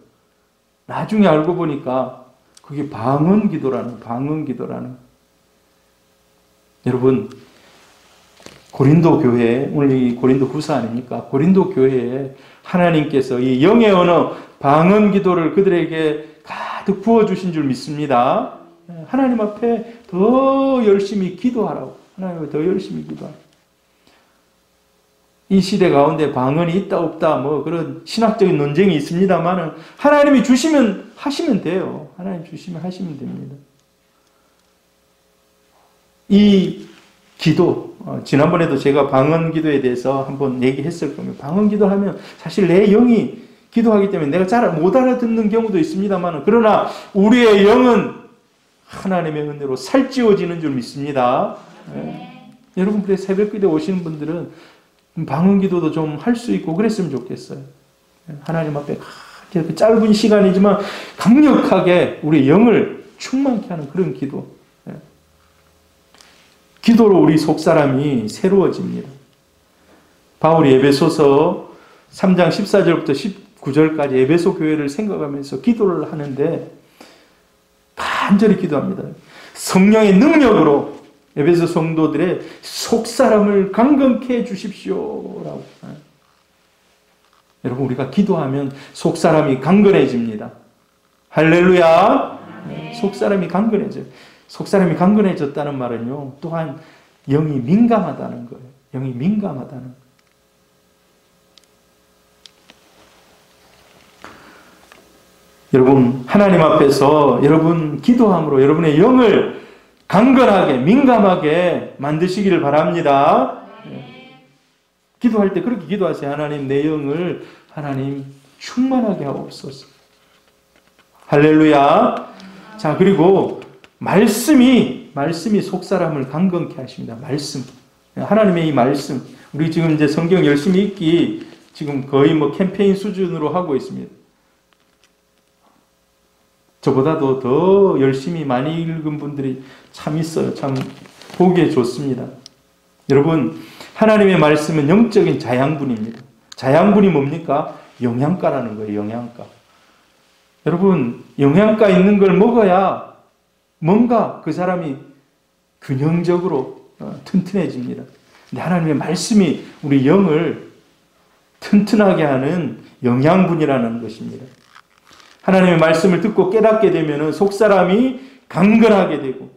나중에 알고 보니까 그게 방언기도라는. 여러분, 고린도 교회, 오늘 이 고린도 후서 아닙니까? 고린도 교회에 하나님께서 이 영의 언어, 방언기도를 그들에게 가득 부어주신 줄 믿습니다. 하나님 앞에 더 열심히 기도하라고. 하나님 앞에 더 열심히 기도하라고. 이 시대 가운데 방언이 있다 없다 뭐 그런 신학적인 논쟁이 있습니다만은 하나님이 주시면 하시면 돼요. 하나님 주시면 하시면 됩니다. 이 기도, 지난번에도 제가 방언 기도에 대해서 한번 얘기했을 겁니다. 방언 기도하면 사실 내 영이 기도하기 때문에 내가 잘 못 알아듣는 경우도 있습니다만 그러나 우리의 영은 하나님의 은혜로 살찌워지는 줄 믿습니다. 네. 여러분, 그래 새벽 기도에 오시는 분들은 방언 기도도 좀 할 수 있고 그랬으면 좋겠어요. 하나님 앞에 이렇게 짧은 시간이지만 강력하게 우리 영을 충만케 하는 그런 기도. 기도로 우리 속사람이 새로워집니다. 바울이 에베소서 3장 14절부터 19절까지 에베소 교회를 생각하면서 기도를 하는데 간절히 기도합니다. 성령의 능력으로 에베소 성도들의 속사람을 강건케 해주십시오라고. 여러분, 우리가 기도하면 속사람이 강건해집니다. 할렐루야. 속사람이 강건해져요. 속사람이 강건해졌다는 말은요, 또한 영이 민감하다는 거예요. 영이 민감하다는 거예요. 여러분, 하나님 앞에서 여러분 기도함으로 여러분의 영을 강건하게, 민감하게 만드시기를 바랍니다. 기도할 때 그렇게 기도하세요. 하나님, 내 영을 하나님 충만하게 하옵소서. 할렐루야. 자, 그리고 말씀이 속사람을 강건케 하십니다. 말씀. 하나님의 이 말씀. 우리 지금 이제 성경 열심히 읽기 지금 거의 뭐 캠페인 수준으로 하고 있습니다. 저보다도 더 열심히 많이 읽은 분들이 참 있어요. 참 보기에 좋습니다. 여러분, 하나님의 말씀은 영적인 자양분입니다. 자양분이 뭡니까? 영양가라는 거예요. 영양가. 여러분, 영양가 있는 걸 먹어야 뭔가 그 사람이 균형적으로 튼튼해집니다. 근데 하나님의 말씀이 우리 영을 튼튼하게 하는 영양분이라는 것입니다. 하나님의 말씀을 듣고 깨닫게 되면 속사람이 강건하게 되고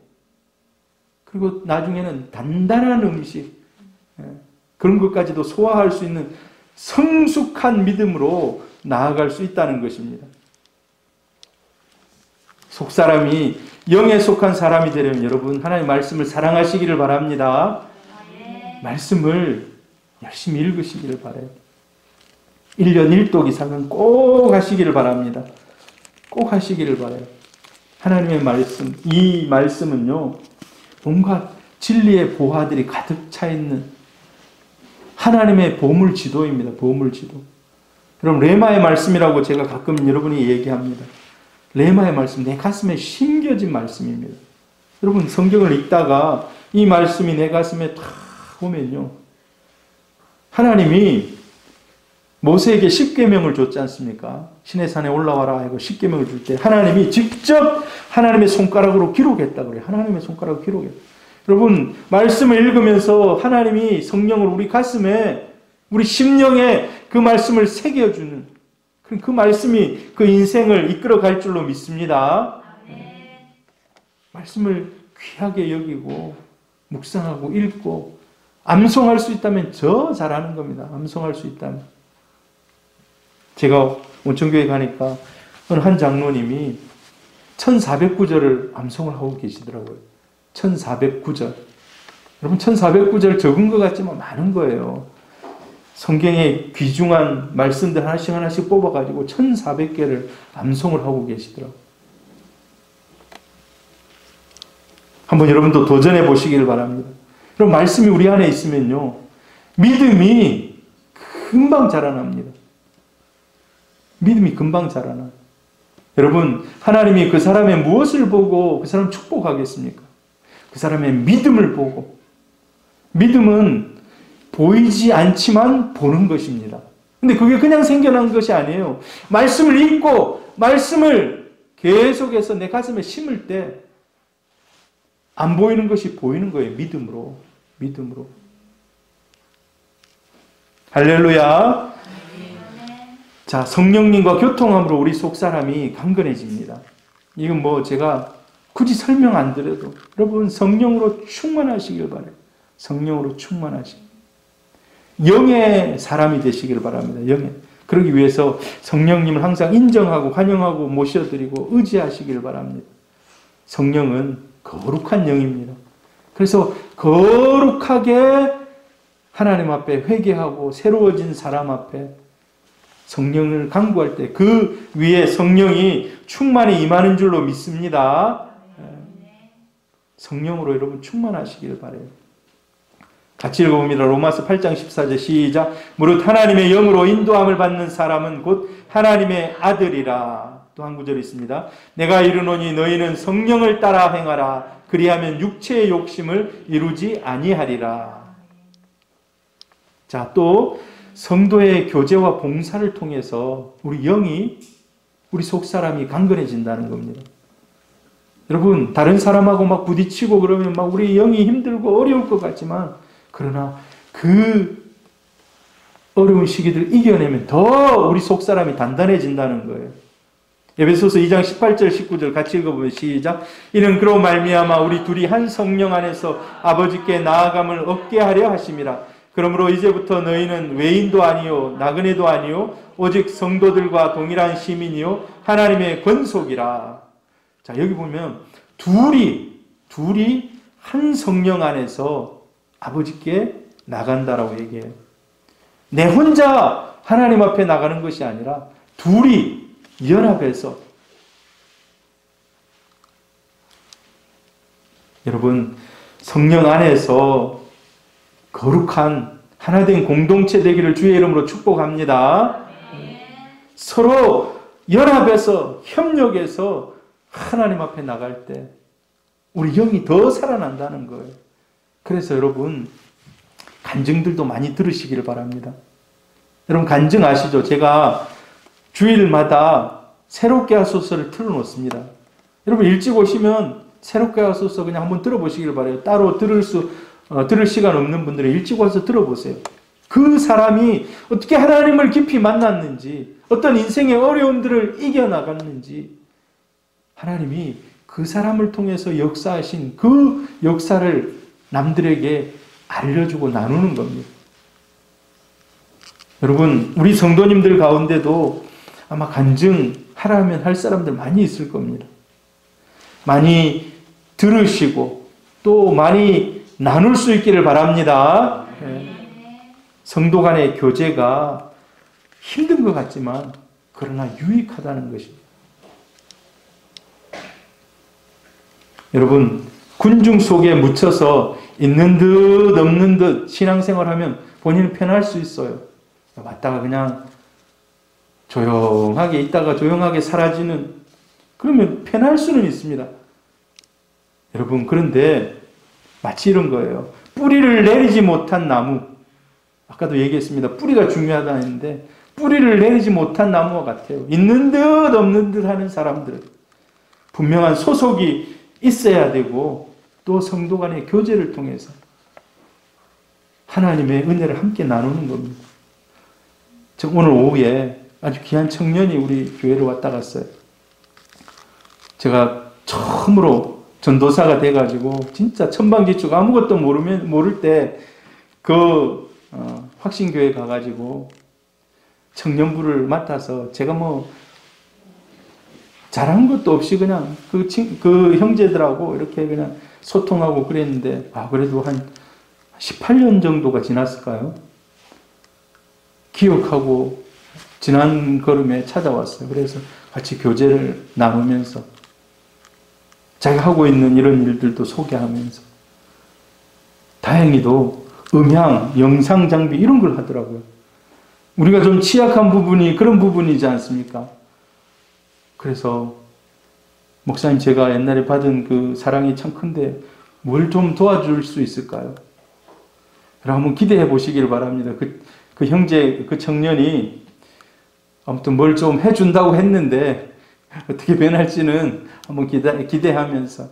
그리고 나중에는 단단한 음식 그런 것까지도 소화할 수 있는 성숙한 믿음으로 나아갈 수 있다는 것입니다. 속사람이 영에 속한 사람이 되려면 여러분 하나님의 말씀을 사랑하시기를 바랍니다. 말씀을 열심히 읽으시기를 바라요. 1년 1독 이상은 꼭 하시기를 바랍니다. 꼭 하시기를 바라요. 하나님의 말씀, 이 말씀은요, 온갖 진리의 보화들이 가득 차 있는 하나님의 보물지도입니다. 보물지도. 여러분, 레마의 말씀이라고 제가 가끔 여러분이 얘기합니다. 레마의 말씀, 내 가슴에 심겨진 말씀입니다. 여러분, 성경을 읽다가 이 말씀이 내 가슴에 탁 오면요, 하나님이 모세에게 10계명을 줬지 않습니까? 시내산에 올라와라 하고 10계명을 줄 때 하나님이 직접 하나님의 손가락으로 기록했다 그래요. 하나님의 손가락으로 기록했다. 여러분, 말씀을 읽으면서 하나님이 성령을 우리 가슴에, 우리 심령에 그 말씀을 새겨주는, 그 말씀이 그 인생을 이끌어갈 줄로 믿습니다. 말씀을 귀하게 여기고 묵상하고 읽고 암송할 수 있다면 저 잘하는 겁니다. 암송할 수 있다면. 제가 온천교회 가니까 어느 한 장로님이 1409절을 암송을 하고 계시더라고요. 1409절. 여러분, 1409절 적은 것 같지만 많은 거예요. 성경의 귀중한 말씀들 하나씩 하나씩 뽑아가지고 1400개를 암송을 하고 계시더라고요. 한번 여러분도 도전해 보시기를 바랍니다. 그럼 말씀이 우리 안에 있으면요, 믿음이 금방 자라납니다. 믿음이 금방 자라나요. 여러분, 하나님이 그 사람의 무엇을 보고 그 사람 축복하겠습니까? 그 사람의 믿음을 보고. 믿음은 보이지 않지만 보는 것입니다. 근데 그게 그냥 생겨난 것이 아니에요. 말씀을 읽고 말씀을 계속해서 내 가슴에 심을 때 안 보이는 것이 보이는 거예요. 믿음으로. 믿음으로. 할렐루야. 자, 성령님과 교통함으로 우리 속사람이 강건해집니다. 이건 뭐 제가 굳이 설명 안 드려도 여러분 성령으로 충만하시길 바라요. 성령으로 충만하시길. 영의 사람이 되시길 바랍니다. 영의. 그러기 위해서 성령님을 항상 인정하고 환영하고 모셔드리고 의지하시길 바랍니다. 성령은 거룩한 영입니다. 그래서 거룩하게 하나님 앞에 회개하고 새로워진 사람 앞에 성령을 간구할 때 그 위에 성령이 충만히 임하는 줄로 믿습니다. 성령으로 여러분 충만하시길 바라요. 같이 읽어봅니다. 로마서 8장 14절 시작. 무릇 하나님의 영으로 인도함을 받는 사람은 곧 하나님의 아들이라. 또 한 구절 있습니다. 내가 이르노니 너희는 성령을 따라 행하라. 그리하면 육체의 욕심을 이루지 아니하리라. 자, 또 성도의 교제와 봉사를 통해서 우리 영이, 우리 속사람이 강건해진다는 겁니다. 여러분, 다른 사람하고 막 부딪히고 그러면 막 우리 영이 힘들고 어려울 것 같지만, 그러나 그 어려운 시기들 이겨내면 더 우리 속사람이 단단해진다는 거예요. 에베소서 2장 18절 19절 같이 읽어보면 시작. 이는 그로 말미암아 우리 둘이 한 성령 안에서 아버지께 나아감을 얻게 하려 하심이라. 그러므로 이제부터 너희는 외인도 아니요 나그네도 아니요 오직 성도들과 동일한 시민이요 하나님의 권속이라. 자, 여기 보면 둘이 한 성령 안에서 아버지께 나간다라고 얘기해요. 내 혼자 하나님 앞에 나가는 것이 아니라 둘이 연합해서. 여러분, 성령 안에서 거룩한 하나된 공동체 되기를 주의 이름으로 축복합니다. 서로 연합해서 협력해서 하나님 앞에 나갈 때 우리 영이 더 살아난다는 거예요. 그래서 여러분, 간증들도 많이 들으시기를 바랍니다. 여러분, 간증 아시죠? 제가 주일마다 새롭게 하소서를 틀어놓습니다. 여러분, 일찍 오시면 새롭게 하소서 그냥 한번 들어보시길 바라요. 따로 들을 시간 없는 분들은 일찍 와서 들어보세요. 그 사람이 어떻게 하나님을 깊이 만났는지, 어떤 인생의 어려움들을 이겨나갔는지, 하나님이 그 사람을 통해서 역사하신 그 역사를 남들에게 알려주고 나누는 겁니다. 여러분, 우리 성도님들 가운데도 아마 간증하라 하면 할 사람들 많이 있을 겁니다. 많이 들으시고 또 많이 나눌 수 있기를 바랍니다. 성도 간의 교제가 힘든 것 같지만 그러나 유익하다는 것입니다. 여러분, 군중 속에 묻혀서 있는 듯 없는 듯 신앙생활하면 본인은 편할 수 있어요. 왔다가 그냥 조용하게 있다가 조용하게 사라지는, 그러면 편할 수는 있습니다. 여러분, 그런데 마치 이런 거예요. 뿌리를 내리지 못한 나무, 아까도 얘기했습니다. 뿌리가 중요하다 했는데 뿌리를 내리지 못한 나무와 같아요. 있는 듯 없는 듯 하는 사람들, 분명한 소속이 있어야 되고 또 성도 간의 교제를 통해서 하나님의 은혜를 함께 나누는 겁니다. 저 오늘 오후에 아주 귀한 청년이 우리 교회로 왔다 갔어요. 제가 처음으로 전도사가 돼가지고 진짜 천방지축 아무것도 모를 때 그 확신교회 가가지고 청년부를 맡아서 제가 뭐 잘한 것도 없이 그냥 그 형제들하고 이렇게 그냥 소통하고 그랬는데, 그래도 한 18년 정도가 지났을까요? 기억하고 지난 걸음에 찾아왔어요. 그래서 같이 교제를 나누면서 자기가 하고 있는 이런 일들도 소개하면서 다행히도 음향, 영상 장비 이런 걸 하더라고요. 우리가 좀 취약한 부분이 그런 부분이지 않습니까? 그래서 목사님 제가 옛날에 받은 그 사랑이 참 큰데 뭘 좀 도와줄 수 있을까요? 한번 기대해 보시길 바랍니다. 그 형제, 그 청년이 아무튼 뭘 좀 해준다고 했는데 어떻게 변할지는 한번 기대하면서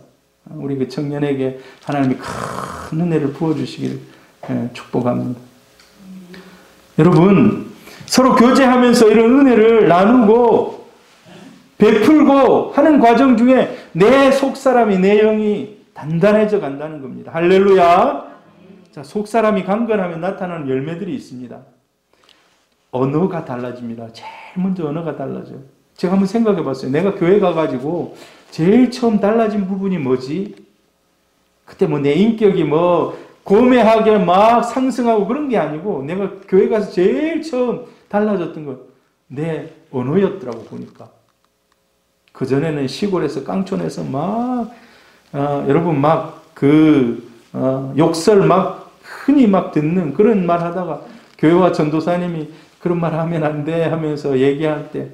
우리 그 청년에게 하나님이 큰 은혜를 부어주시길 축복합니다. 여러분, 서로 교제하면서 이런 은혜를 나누고 베풀고 하는 과정 중에 내 속사람이, 내 영이 단단해져 간다는 겁니다. 할렐루야! 자, 속사람이 강건하면 나타나는 열매들이 있습니다. 언어가 달라집니다. 제일 먼저 언어가 달라져요. 제가 한번 생각해 봤어요. 내가 교회 가가지고 제일 처음 달라진 부분이 뭐지? 그때 뭐 내 인격이 뭐 고매하게 막 상승하고 그런 게 아니고 내가 교회 가서 제일 처음 달라졌던 건 내 언어였더라고 보니까. 그전에는 시골에서 깡촌에서 막 여러분 막 욕설 막 흔히 막 듣는 그런 말 하다가 교회와 전도사님이 그런 말 하면 안 돼 하면서 얘기할 때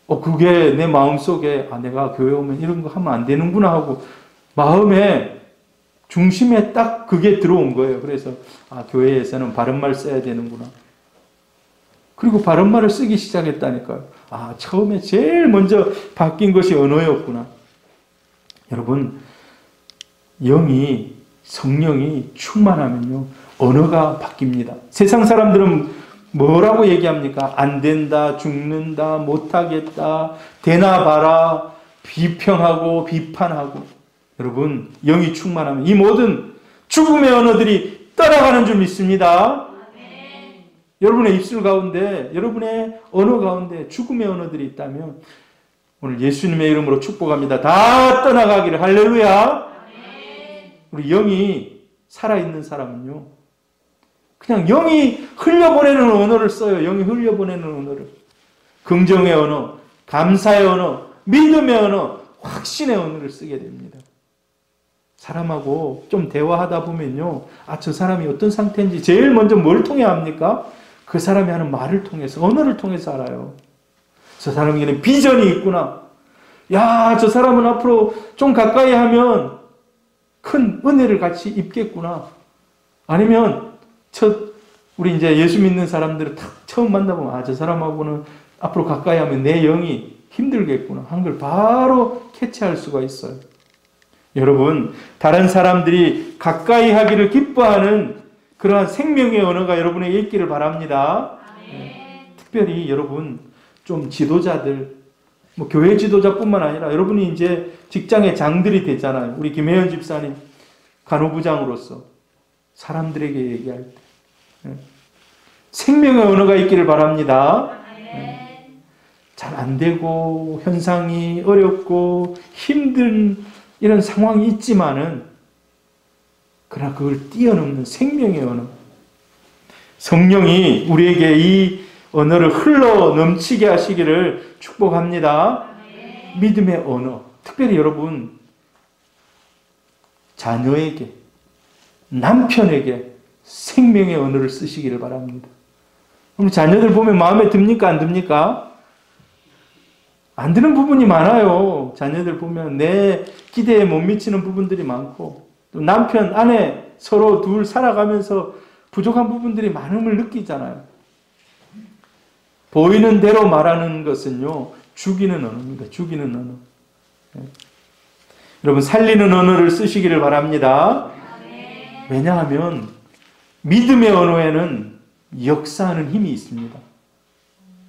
그게 내 마음속에 내가 교회 오면 이런 거 하면 안 되는구나 하고 마음에 중심에 딱 그게 들어온 거예요. 그래서 교회에서는 바른말 써야 되는구나. 그리고 바른말을 쓰기 시작했다니까요. 처음에 제일 먼저 바뀐 것이 언어였구나. 여러분, 성령이 충만하면요 언어가 바뀝니다. 세상 사람들은 뭐라고 얘기합니까? 안 된다, 죽는다, 못하겠다, 되나 봐라, 비평하고 비판하고. 여러분, 영이 충만하면 이 모든 죽음의 언어들이 떠나가는 줄 믿습니다. 아멘. 여러분의 입술 가운데, 여러분의 언어 가운데 죽음의 언어들이 있다면 오늘 예수님의 이름으로 축복합니다. 다 떠나가기를. 할렐루야. 아멘. 우리 영이 살아있는 사람은요 그냥 영이 흘려보내는 언어를 써요. 영이 흘려보내는 언어를. 긍정의 언어, 감사의 언어, 믿음의 언어, 확신의 언어를 쓰게 됩니다. 사람하고 좀 대화하다 보면요. 저 사람이 어떤 상태인지 제일 먼저 뭘 통해 압니까? 그 사람이 하는 말을 통해서, 언어를 통해서 알아요. 저 사람에게는 비전이 있구나. 저 사람은 앞으로 좀 가까이 하면 큰 은혜를 같이 입겠구나. 아니면 우리 이제 예수 믿는 사람들을 딱 처음 만나보면 저 사람하고는 앞으로 가까이 하면 내 영이 힘들겠구나 한 걸 바로 캐치할 수가 있어요. 여러분, 다른 사람들이 가까이 하기를 기뻐하는 그러한 생명의 언어가 여러분에게 있기를 바랍니다. 특별히 여러분 좀 지도자들, 교회 지도자뿐만 아니라 여러분이 이제 직장의 장들이 되잖아요. 우리 김혜연 집사님 간호부장으로서 사람들에게 얘기할 때 생명의 언어가 있기를 바랍니다. 잘 안 되고 현상이 어렵고 힘든 이런 상황이 있지만은 그러나 그걸 뛰어넘는 생명의 언어, 성령이 우리에게 이 언어를 흘러 넘치게 하시기를 축복합니다. 믿음의 언어, 특별히 여러분 자녀에게, 남편에게 생명의 언어를 쓰시기를 바랍니다. 그럼 자녀들 보면 마음에 듭니까? 안 듭니까? 안 드는 부분이 많아요. 자녀들 보면 내 기대에 못 미치는 부분들이 많고 또 남편, 아내 서로 둘 살아가면서 부족한 부분들이 많음을 느끼잖아요. 보이는 대로 말하는 것은요 죽이는 언어입니다. 죽이는 언어. 여러분 살리는 언어를 쓰시기를 바랍니다. 왜냐하면 믿음의 언어에는 역사하는 힘이 있습니다.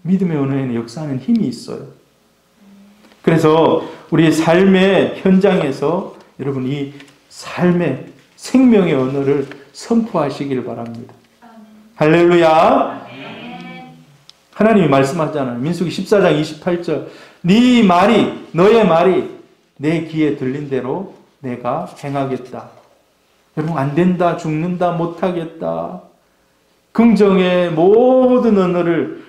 믿음의 언어에는 역사하는 힘이 있어요. 그래서 우리 삶의 현장에서 여러분 이 삶의 생명의 언어를 선포하시기를 바랍니다. 할렐루야. 하나님이 말씀하잖아요. 민수기 14장 28절 네 말이, 너의 말이 내 귀에 들린 대로 내가 행하겠다. 여러분 안 된다, 죽는다, 못하겠다 긍정의 모든 언어를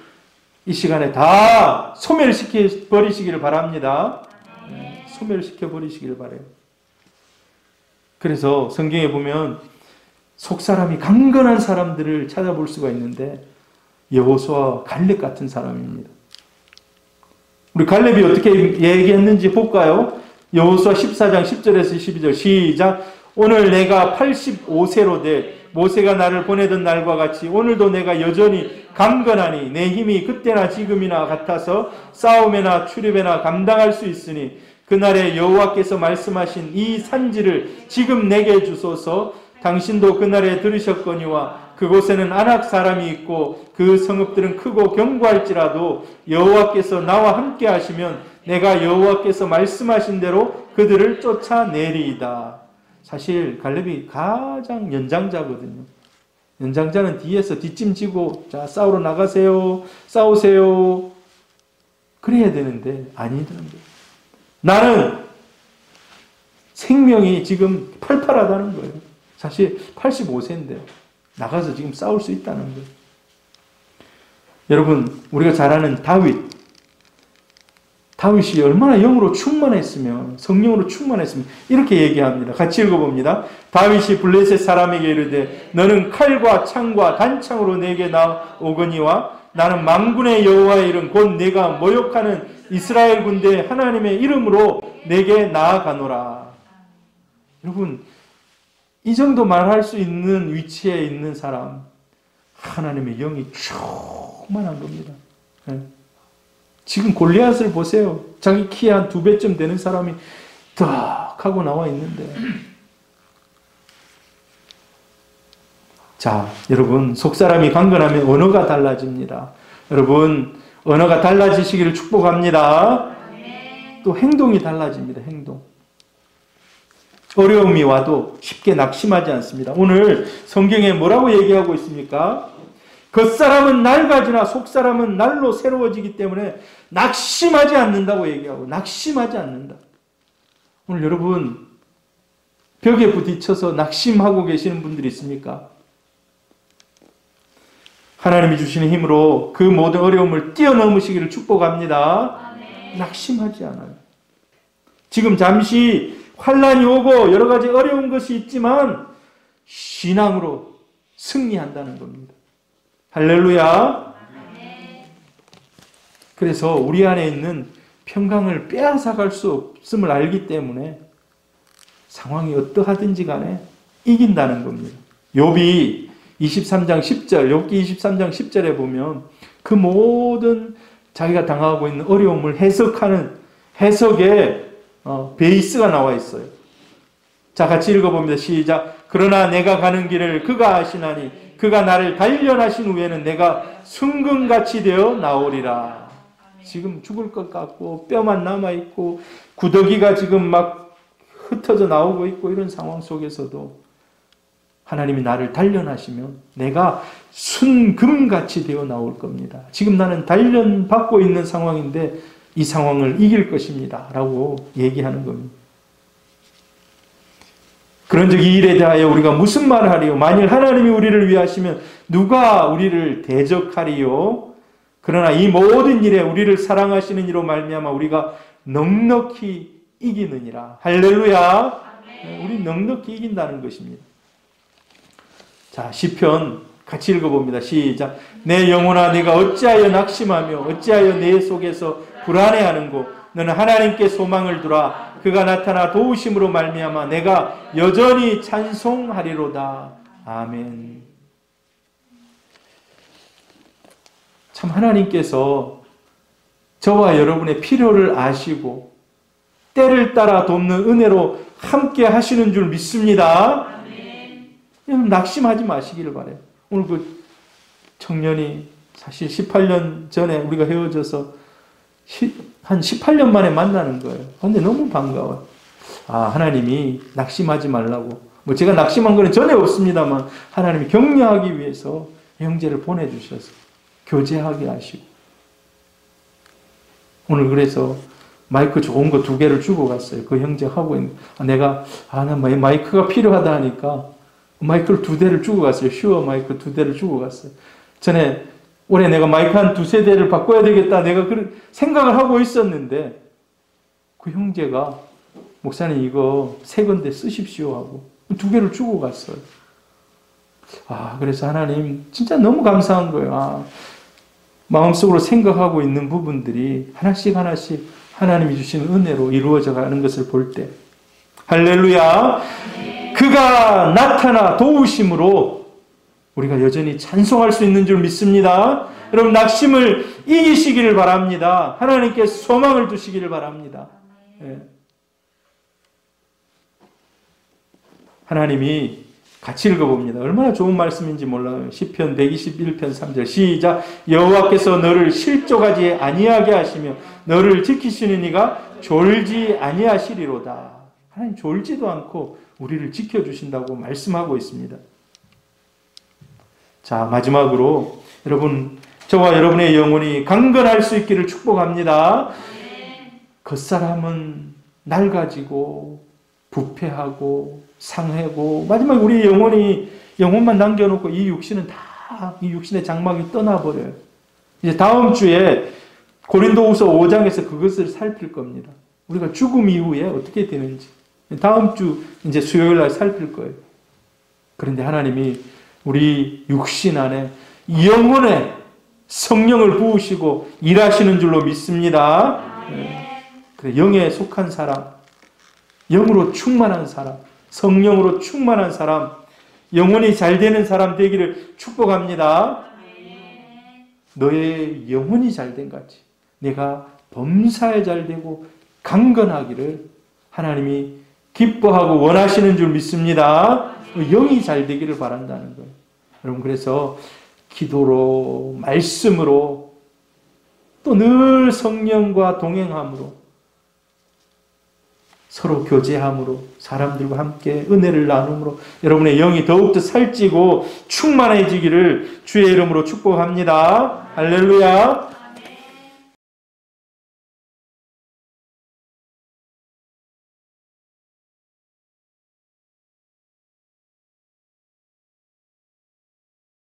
이 시간에 다 소멸시켜 버리시기를 바랍니다. 소멸시켜 버리시기를 바라요. 그래서 성경에 보면 속사람이 강건한 사람들을 찾아볼 수가 있는데 여호수아와 갈렙 같은 사람입니다. 우리 갈렙이 어떻게 얘기했는지 볼까요? 여호수아 14장 10절에서 12절 시작. 오늘 내가 85세로 돼 모세가 나를 보내던 날과 같이 오늘도 내가 여전히 강건하니 내 힘이 그때나 지금이나 같아서 싸움에나 출입에나 감당할 수 있으니 그날에 여호와께서 말씀하신 이 산지를 지금 내게 주소서. 당신도 그날에 들으셨거니와 그곳에는 아낙 사람이 있고 그 성읍들은 크고 견고할지라도 여호와께서 나와 함께 하시면 내가 여호와께서 말씀하신 대로 그들을 쫓아내리이다. 사실 갈렙이 가장 연장자거든요. 연장자는 뒤에서 뒷짐지고 자 싸우러 나가세요. 싸우세요. 그래야 되는데 아니더라고요. 나는 생명이 지금 팔팔하다는 거예요. 사실 85세인데 나가서 지금 싸울 수 있다는 거예요. 여러분 우리가 잘 아는 다윗이 얼마나 영으로 충만했으면 성령으로 충만했으면 이렇게 얘기합니다. 같이 읽어봅니다. 다윗이 블레셋 사람에게 이르되 너는 칼과 창과 단창으로 내게 나오거니와 나는 만군의 여호와의 이름 곧 내가 모욕하는 이스라엘 군대 하나님의 이름으로 내게 나아가노라. 여러분 이 정도 말할 수 있는 위치에 있는 사람 하나님의 영이 충만한 겁니다. 지금 골리앗을 보세요. 자기 키 한 2배쯤 되는 사람이 딱 하고 나와 있는데 자 여러분 속사람이 강건하면 언어가 달라집니다. 여러분 언어가 달라지시기를 축복합니다. 또 행동이 달라집니다. 행동. 어려움이 와도 쉽게 낙심하지 않습니다. 오늘 성경에 뭐라고 얘기하고 있습니까? 겉사람은 낡아지나 속사람은 날로 새로워지기 때문에 낙심하지 않는다고 얘기하고 낙심하지 않는다. 오늘 여러분 벽에 부딪혀서 낙심하고 계시는 분들이 있습니까? 하나님이 주시는 힘으로 그 모든 어려움을 뛰어넘으시기를 축복합니다. 낙심하지 않아요. 지금 잠시 환난이 오고 여러 가지 어려운 것이 있지만 신앙으로 승리한다는 겁니다. 할렐루야. 그래서 우리 안에 있는 평강을 빼앗아갈 수 없음을 알기 때문에 상황이 어떠하든지 간에 이긴다는 겁니다. 욥이 23장 10절, 욥기 23장 10절에 보면 그 모든 자기가 당하고 있는 어려움을 해석하는 해석의 베이스가 나와 있어요. 자, 같이 읽어봅니다. 시작. 그러나 내가 가는 길을 그가 아시나니 그가 나를 단련하신 후에는 내가 순금같이 되어 나오리라. 지금 죽을 것 같고 뼈만 남아있고 구더기가 지금 막 흩어져 나오고 있고 이런 상황 속에서도 하나님이 나를 단련하시면 내가 순금같이 되어 나올 겁니다. 지금 나는 단련받고 있는 상황인데 이 상황을 이길 것입니다. 라고 얘기하는 겁니다. 그런즉 이 일에 대하여 우리가 무슨 말을 하리요? 만일 하나님이 우리를 위하시면 누가 우리를 대적하리요? 그러나 이 모든 일에 우리를 사랑하시는 이로 말미암아 우리가 넉넉히 이기느니라. 할렐루야. 우리 넉넉히 이긴다는 것입니다. 자, 시편 같이 읽어봅니다. 시작. 내 영혼아 네가 어찌하여 낙심하며 어찌하여 내 속에서 불안해하는고 너는 하나님께 소망을 두라. 그가 나타나 도우심으로 말미암아 내가 여전히 찬송하리로다. 아멘. 참 하나님께서 저와 여러분의 필요를 아시고 때를 따라 돕는 은혜로 함께 하시는 줄 믿습니다. 여러분 낙심하지 마시기를 바라요. 오늘 그 청년이 사실 18년 전에 우리가 헤어져서 한 18년 만에 만나는 거예요. 근데 너무 반가워요. 아, 하나님이 낙심하지 말라고. 뭐 제가 낙심한 거는 전혀 없습니다만 하나님이 격려하기 위해서 형제를 보내주셔서 교제하게 하시고 오늘 그래서 마이크 좋은 거 2개를 주고 갔어요. 그 형제 하고 있는 내가 나 마이크가 필요하다 하니까 마이크를 2대를 주고 갔어요. 슈어 마이크 2대를 주고 갔어요. 전에 올해 내가 마이크 한 2-3대를 바꿔야 되겠다. 내가 그런 생각을 하고 있었는데 그 형제가 목사님 이거 새 건데 쓰십시오 하고 2개를 주고 갔어요. 그래서 하나님 진짜 너무 감사한 거예요. 마음속으로 생각하고 있는 부분들이 하나씩 하나씩 하나님이 주시는 은혜로 이루어져 가는 것을 볼 때 할렐루야. 그가 나타나 도우심으로 우리가 여전히 찬송할 수 있는 줄 믿습니다. 여러분 낙심을 이기시기를 바랍니다. 하나님께 소망을 두시기를 바랍니다. 하나님이 같이 읽어봅니다. 얼마나 좋은 말씀인지 몰라요. 시편 121편 3절 시작. 여호와께서 너를 실족하지 아니하게 하시며 너를 지키시는 이가 졸지 아니하시리로다. 하나님 졸지도 않고 우리를 지켜주신다고 말씀하고 있습니다. 자, 마지막으로 여러분, 저와 여러분의 영혼이 강건할 수 있기를 축복합니다. 겉사람은 낡아지고 부패하고 상하고 마지막에 우리 영혼만 남겨놓고 이 육신은 다 이 육신의 장막이 떠나버려요. 이제 다음 주에 고린도후서 5장에서 그것을 살필 겁니다. 우리가 죽음 이후에 어떻게 되는지 다음 주 이제 수요일 날 살필 거예요. 그런데 하나님이 우리 육신 안에 영혼에 성령을 부으시고 일하시는 줄로 믿습니다. 그래, 영에 속한 사람, 영으로 충만한 사람, 성령으로 충만한 사람, 영혼이 잘 되는 사람 되기를 축복합니다. 너의 영혼이 잘 된 같이 내가 범사에 잘 되고 강건하기를 하나님이 기뻐하고 원하시는 줄 믿습니다. 영이 잘 되기를 바란다는 거예요. 여러분 그래서 기도로 말씀으로 또 늘 성령과 동행함으로 서로 교제함으로 사람들과 함께 은혜를 나눔으로 여러분의 영이 더욱더 살찌고 충만해지기를 주의 이름으로 축복합니다. 할렐루야.